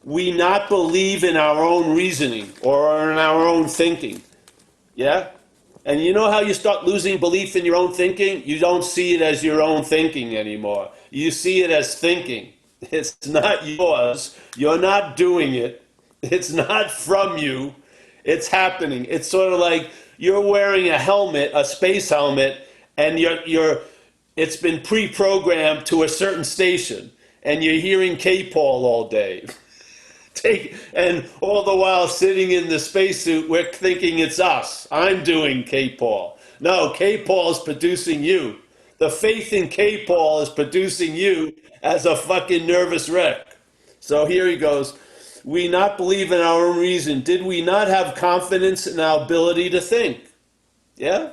we not believe in our own reasoning or in our own thinking? Yeah? And you know how you start losing belief in your own thinking? You don't see it as your own thinking anymore. You see it as thinking. It's not yours. You're not doing it. It's not from you. It's happening. It's sort of like you're wearing a helmet, a space helmet, and it's been pre-programmed to a certain station, and you're hearing K-Paul all day. And all the while sitting in the spacesuit, we're thinking it's us. I'm doing K-Paul. No, K-Paul is producing you. The faith in K-Paul is producing you as a fucking nervous wreck. So here he goes. We not believe in our own reason. Did we not have confidence in our ability to think? Yeah?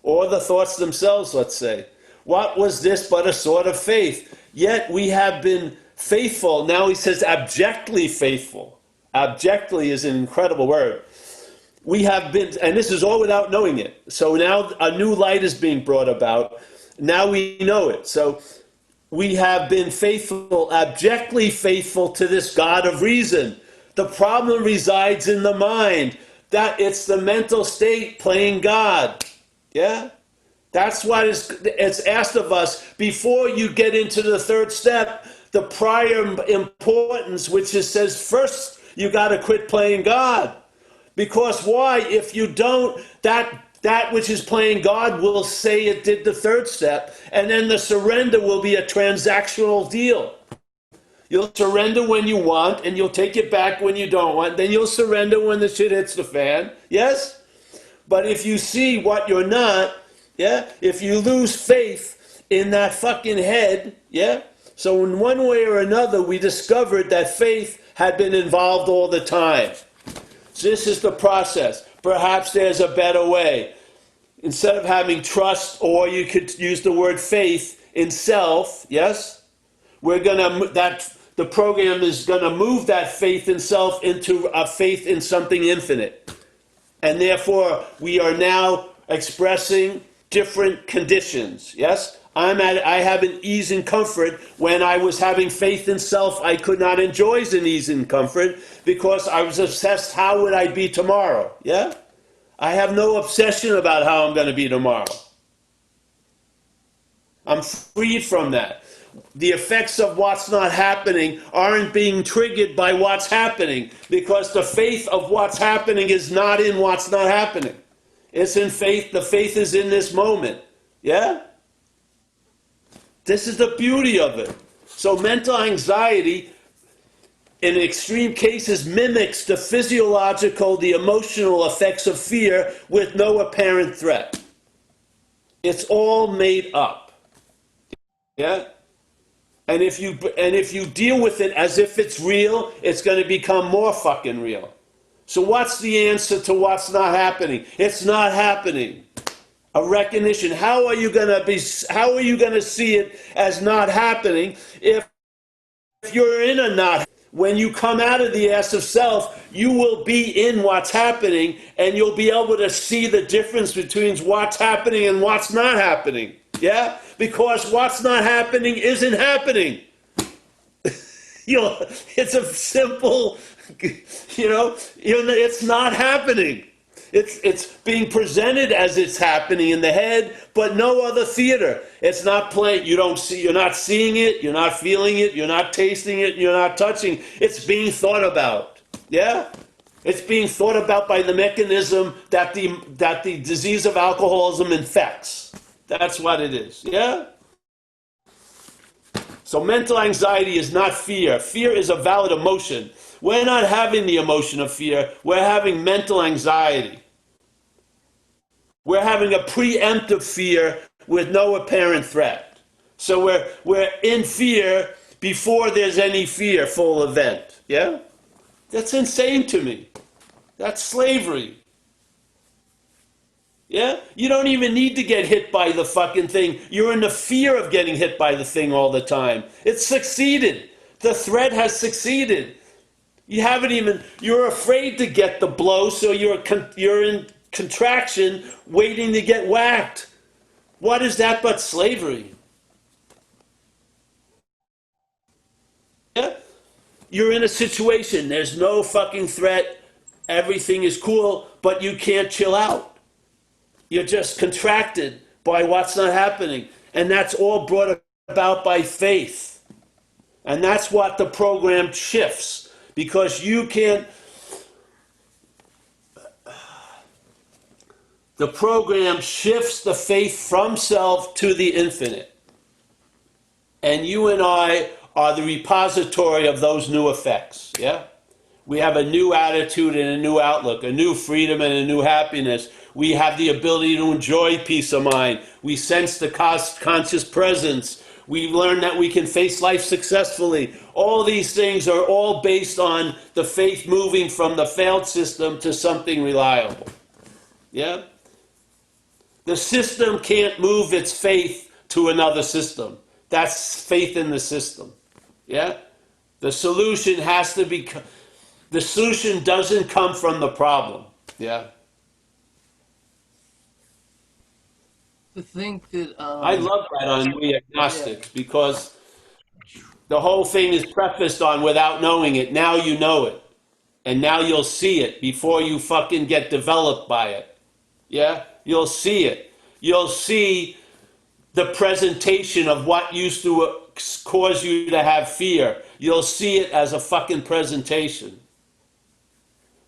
Or the thoughts themselves, let's say. What was this but a sort of faith? Yet we have been faithful. Now he says abjectly faithful. Abjectly is an incredible word. We have been, and this is all without knowing it. So now a new light is being brought about. Now we know it. So we have been faithful, abjectly faithful to this God of reason. The problem resides in the mind. That it's the mental state playing God. Yeah? That's what it's asked of us before you get into the third step. The prior importance, which is says first you got to quit playing God. Because why? If you don't, that which is playing God will say it did the third step, and then the surrender will be a transactional deal. You'll surrender when you want, and you'll take it back when you don't want. Then you'll surrender when the shit hits the fan. Yes? But if you see what you're not, yeah, if you lose faith in that fucking head, yeah, so in one way or another, we discovered that faith had been involved all the time. So this is the process. Perhaps there's a better way. Instead of having trust, or you could use the word faith in self, yes? The program is gonna move that faith in self into a faith in something infinite. And therefore, we are now expressing different conditions, yes? I have an ease and comfort. When I was having faith in self, I could not enjoy an ease and comfort because I was obsessed, how would I be tomorrow, yeah? I have no obsession about how I'm going to be tomorrow. I'm freed from that. The effects of what's not happening aren't being triggered by what's happening because the faith of what's happening is not in what's not happening. It's in faith. The faith is in this moment. Yeah? This is the beauty of it. So mental anxiety, in extreme cases, mimics the physiological, the emotional effects of fear with no apparent threat. It's all made up. Yeah? And if you deal with it as if it's real, it's going to become more fucking real. So what's the answer to what's not happening? It's not happening. A recognition. How are you going to see it as not happening if you're in a not? When you come out of the ass of self, you will be in what's happening, and you'll be able to see the difference between what's happening and what's not happening. Yeah? Because what's not happening isn't happening. It's a simple, it's not happening. It's being presented as it's happening in the head, but no other theater. It's not playing. You're not seeing it, you're not feeling it, you're not tasting it, you're not touching. It's being thought about. Yeah? It's being thought about by the mechanism that the disease of alcoholism infects. That's what it is. Yeah? So mental anxiety is not fear. Fear is a valid emotion. We're not having the emotion of fear. We're having mental anxiety. We're having a preemptive fear with no apparent threat. So we're in fear before there's any fear, full event. Yeah? That's insane to me. That's slavery. Yeah? You don't even need to get hit by the fucking thing. You're in the fear of getting hit by the thing all the time. It's succeeded. The threat has succeeded. You're afraid to get the blow, so you're in contraction waiting to get whacked. What is that but slavery? Yeah? You're in a situation, there's no fucking threat, everything is cool, but you can't chill out. You're just contracted by what's not happening. And that's all brought about by faith. And that's what the program shifts. Because you can't... The program shifts the faith from self to the infinite. And you and I are the repository of those new effects. Yeah? We have a new attitude and a new outlook, a new freedom and a new happiness. We have the ability to enjoy peace of mind. We sense the conscious presence. We learn that we can face life successfully. All these things are all based on the faith moving from the failed system to something reliable. Yeah? The system can't move its faith to another system. That's faith in the system. Yeah? The solution doesn't come from the problem. Yeah?
To think that
I love that on We Agnostics because the whole thing is prefaced on without knowing it. Now you know it. And now you'll see it before you fucking get developed by it. Yeah? You'll see it. You'll see the presentation of what used to cause you to have fear. You'll see it as a fucking presentation.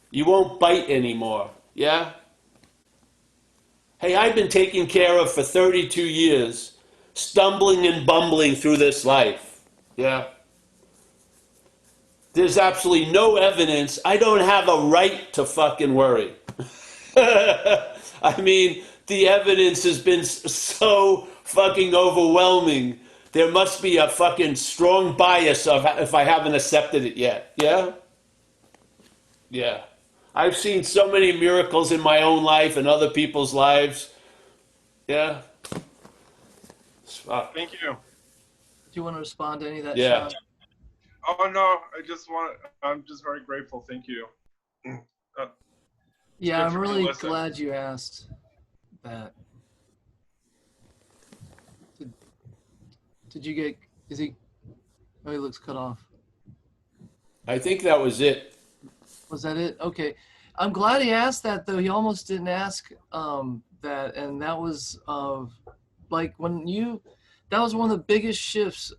You won't bite anymore. Yeah? Hey, I've been taken care of for 32 years, stumbling and bumbling through this life. Yeah? There's absolutely no evidence. I don't have a right to fucking worry. I mean, the evidence has been so fucking overwhelming. There must be a fucking strong bias of if I haven't accepted it yet. Yeah? Yeah. I've seen so many miracles in my own life and other people's lives. Yeah.
Thank you.
Do you want to respond to any of that,
Yeah.
Sean?
Oh no, I'm just very grateful. Thank you.
Yeah,
good
I'm
for me to
really
listen.
glad you asked that. Did you get, is he, oh, he looks cut off.
I think that was it.
Was that it? Okay. I'm glad he asked that, though. He almost didn't ask that. And that was like when you, that was one of the biggest shifts.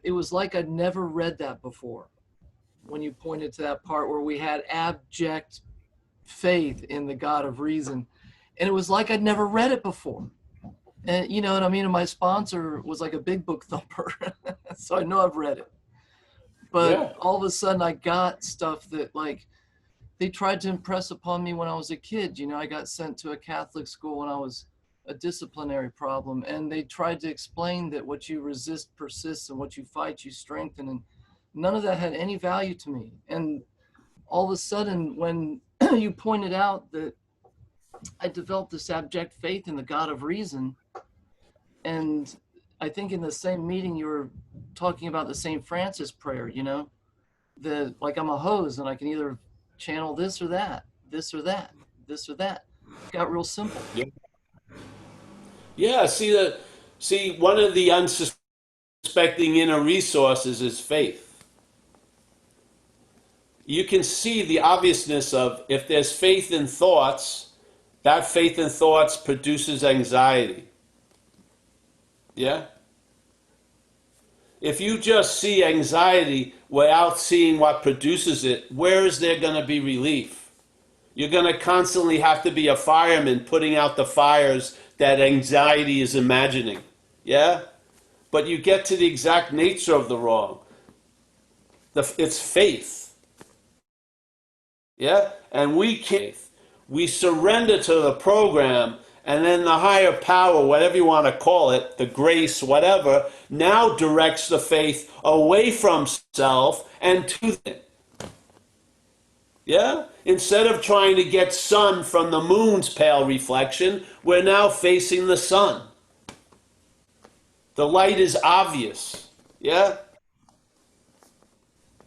It was like I'd never read that before when you pointed to that part where we had abject faith in the God of reason. And it was like I'd never read it before. And you know what I mean? And my sponsor was like a big book thumper. So I know I've read it. But
Yeah.
all of a sudden I got stuff that like they tried to impress upon me when I was a kid. You know, I got sent to a Catholic school when I was a disciplinary problem. And they tried to explain that what you resist persists and what you fight, you strengthen. And none of that had any value to me. And all of a sudden, when you pointed out that I developed this abject faith in the God of reason, and I think in the same meeting you were talking about the St. Francis prayer, you know, that like I'm a hose and I can either channel this or that, this or that, this or that. It got real simple.
Yeah. Yeah. See, one of the unsuspecting inner resources is faith. You can see the obviousness of if there's faith in thoughts, that faith in thoughts produces anxiety. Yeah? If you just see anxiety without seeing what produces it, where is there going to be relief? You're going to constantly have to be a fireman putting out the fires that anxiety is imagining. Yeah? But you get to the exact nature of the wrong. It's faith. Yeah? And we surrender to the program, and then the higher power, whatever you want to call it, the grace, whatever, now directs the faith away from self and to it. Yeah? Instead of trying to get sun from the moon's pale reflection, we're now facing the sun. The light is obvious. Yeah?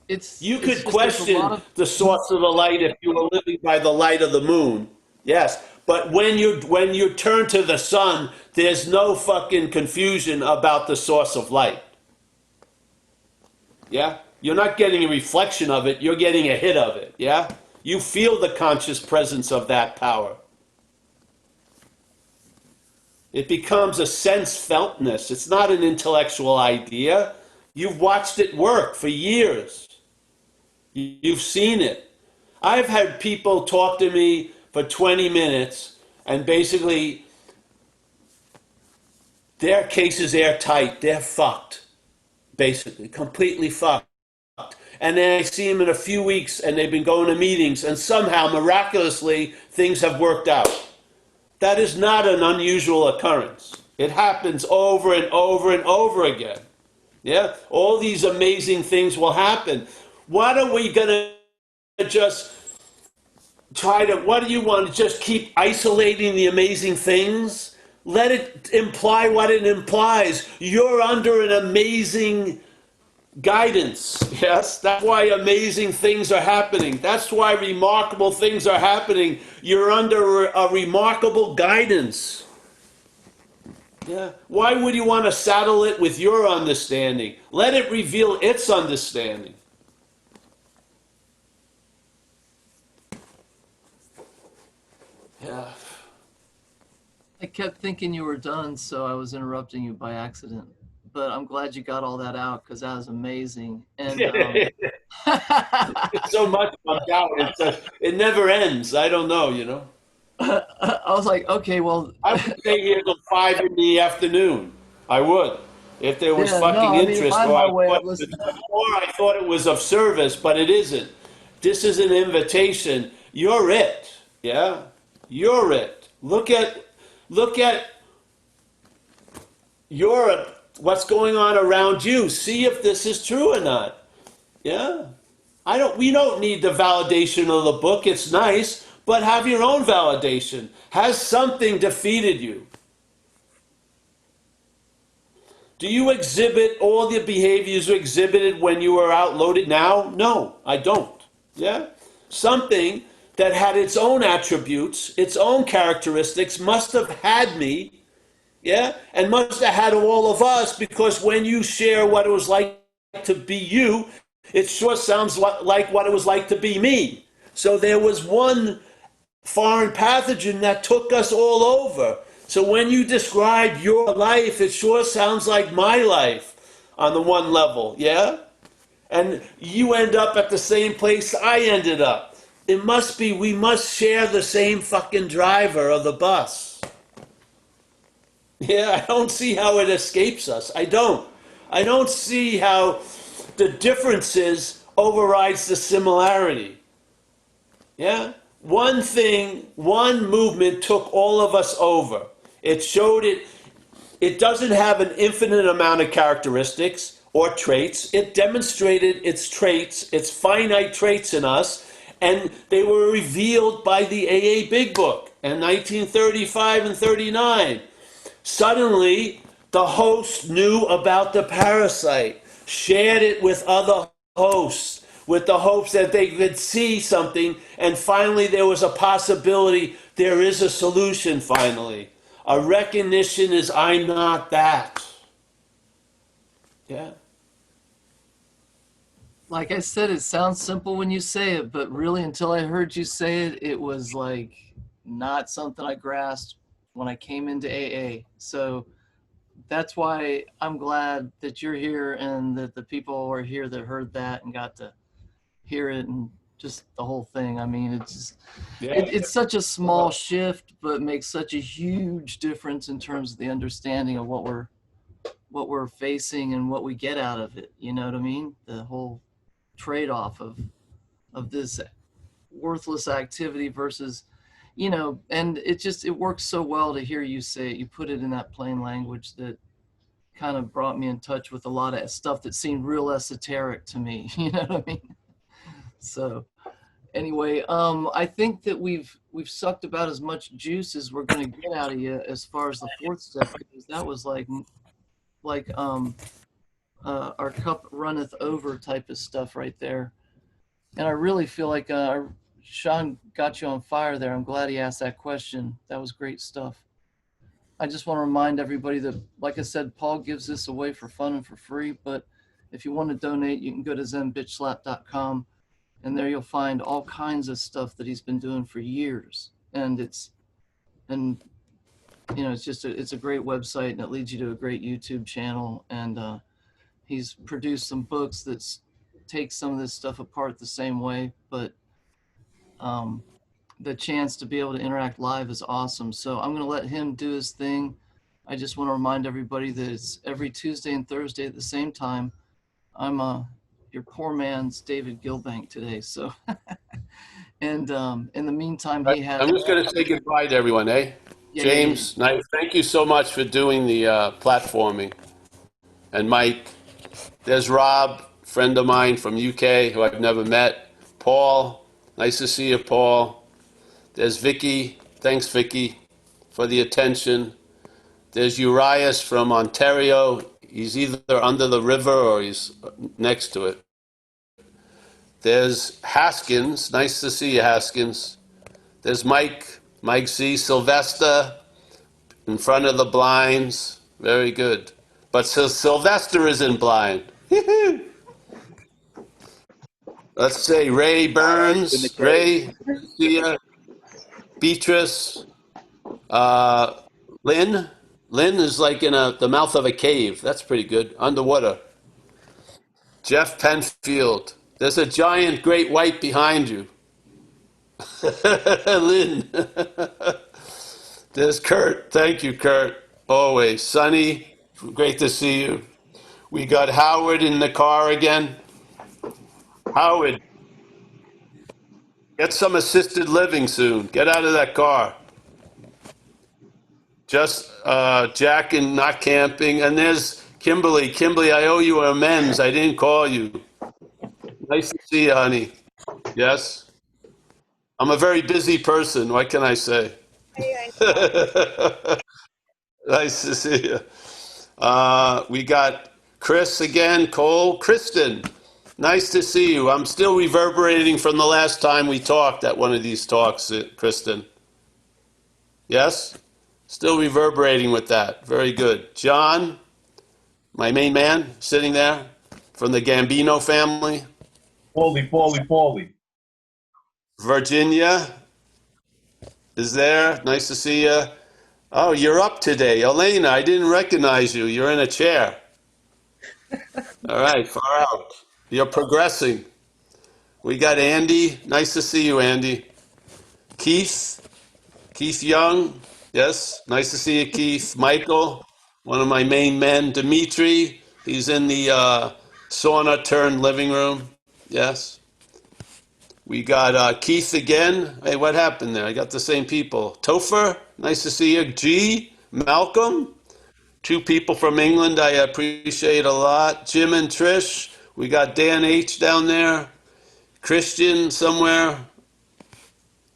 You
It's
could
just there's a lot
question
of
the source of the light if you were living by the light of the moon. Yes, but when you turn to the sun, there's no fucking confusion about the source of light. Yeah? You're not getting a reflection of it, you're getting a hit of it. Yeah? You feel the conscious presence of that power. It becomes a sense feltness. It's not an intellectual idea. You've watched it work for years. You've seen it. I've had people talk to me for 20 minutes and basically their case is airtight. They're fucked. Basically, completely fucked. And then I see them in a few weeks and they've been going to meetings and somehow, miraculously, things have worked out. That is not an unusual occurrence. It happens over and over and over again. Yeah? All these amazing things will happen. What are we going to just what do you want to just keep isolating the amazing things? Let it imply what it implies. You're under an amazing guidance. Yes, that's why amazing things are happening. That's why remarkable things are happening. You're under a remarkable guidance. Yeah. Why would you want to saddle it with your understanding? Let it reveal its understanding. Yeah.
I kept thinking you were done, so I was interrupting you by accident. But I'm glad you got all that out because that was amazing. And
It's so much about it never ends. I don't know, you know.
I was like, okay, well,
I would stay here till 5 in the afternoon. I would, if there was
yeah,
fucking
no, I mean, if
interest,
I'm my way, I'd listen.
or I thought it was of service, but it isn't. This is an invitation. You're it. Yeah, You're it. Look at your what's going on around you. See if this is true or not. Yeah. We don't need the validation of the book. It's nice, but have your own validation. Has something defeated you? Do you exhibit all the behaviors you exhibited when you were outloaded now? No, I don't. Yeah? Something that had its own attributes, its own characteristics, must have had me, yeah? And must have had all of us, because when you share what it was like to be you, it sure sounds like what it was like to be me. So there was one foreign pathogen that took us all over. So when you describe your life, it sure sounds like my life on the one level, yeah? And you end up at the same place I ended up. It must be, we must share the same fucking driver of the bus. Yeah, I don't see how it escapes us. I don't. I don't see how the differences overrides the similarity. Yeah? One thing, one movement took all of us over. It showed it doesn't have an infinite amount of characteristics or traits. It demonstrated its traits, its finite traits in us, and they were revealed by the AA Big Book in 1935 and 39. Suddenly, the host knew about the parasite, shared it with other hosts, with the hopes that they could see something, and finally there was a possibility, there is a solution finally. A recognition is I'm not that. Yeah.
Like I said, it sounds simple when you say it, but really until I heard you say it, it was like not something I grasped when I came into AA. So that's why I'm glad that you're here and that the people are here that heard that and got to hear it and just the whole thing. I mean, it's just,
Yeah.
it's such a small shift, but makes such a huge difference in terms of the understanding of what we're facing and what we get out of it. You know what I mean? The whole trade-off of this worthless activity versus, and it works so well to hear you say it. You put it in that plain language that kind of brought me in touch with a lot of stuff that seemed real esoteric to me. You know what I mean? So anyway, I think that we've sucked about as much juice as we're going to get out of you as far as the fourth step, because that was like our cup runneth over type of stuff right there. And I really feel like Sean got you on fire there. I'm glad he asked that question. That was great stuff. I just want to remind everybody that, like I said, Paul gives this away for fun and for free. But if you want to donate, you can go to zenbitchslap.com, and there you'll find all kinds of stuff that he's been doing for years. And it's just it's a great website, and it leads you to a great YouTube channel. And he's produced some books that take some of this stuff apart the same way, but the chance to be able to interact live is awesome. So I'm going to let him do his thing. I just want to remind everybody that it's every Tuesday and Thursday at the same time. I'm your poor man's David Gilbank today. So, and in the meantime, he has.
I'm just going to say goodbye to everyone, eh?
Yeah,
James, thank you so much for doing the platforming. And Mike, there's Rob, friend of mine from UK who I've never met. Paul, nice to see you, Paul. There's Vicky. Thanks, Vicky, for the attention. There's Urias from Ontario. He's either under the river or he's next to it. There's Haskins. Nice to see you, Haskins. There's Mike C. Sylvester in front of the blinds. Very good. But Sylvester isn't blind. Let's say Ray Burns. Ray, see ya. Beatrice. Lynn. Lynn is like in the mouth of a cave. That's pretty good. Underwater. Jeff Penfield. There's a giant great white behind you. Lynn. There's Kurt. Thank you, Kurt. Always. Sonny, great to see you. We got Howard in the car again. Howard, get some assisted living soon. Get out of that car. Just Jack and not camping. And there's Kimberly. Kimberly, I owe you amends. I didn't call you. Nice to see you, honey. Yes? I'm a very busy person. What can I say? Nice to see you. We got Chris again, Cole, Kristen. Nice to see you. I'm still reverberating from the last time we talked at one of these talks, Kristen. Yes? Still reverberating with that. Very good. John, my main man, sitting there from the Gambino family.
Paulie.
Virginia is there. Nice to see you. Oh, you're up today. Elena, I didn't recognize you. You're in a chair. All right, far out. You're progressing. We got Andy. Nice to see you, Andy. Keith Young. Yes, nice to see you, Keith. Michael, one of my main men. Dimitri, he's in the sauna turned living room. Yes. We got Keith again. Hey, what happened there? I got the same people. Topher, nice to see you. G, Malcolm, two people from England I appreciate a lot. Jim and Trish. We got Dan H down there. Christian somewhere.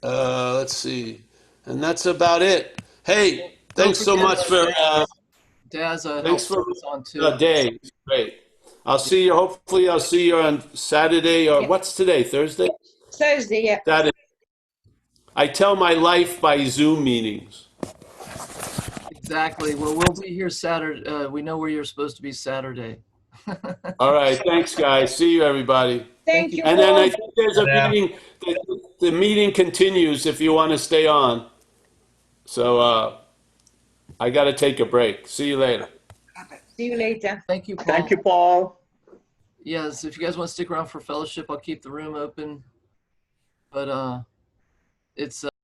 Let's see. And that's about it. Hey, thanks so much for
Daz
thanks
helps
for
us on too.
day. Great. I'll see you. Hopefully, I'll see you on Saturday or what's today? Thursday.
Thursday, yeah.
Saturday. I tell my life by Zoom meetings.
Exactly. Well, we'll be here Saturday. We know where you're supposed to be Saturday.
All right. Thanks, guys. See you, everybody.
Thank you.
And then I
Paul.
think there's a meeting. The meeting continues if you want to stay on. So I got to take a break. See you later.
See you later.
Thank you, Paul.
Thank you, Paul.
Yes, if you guys want to stick around for fellowship, I'll keep the room open. But it's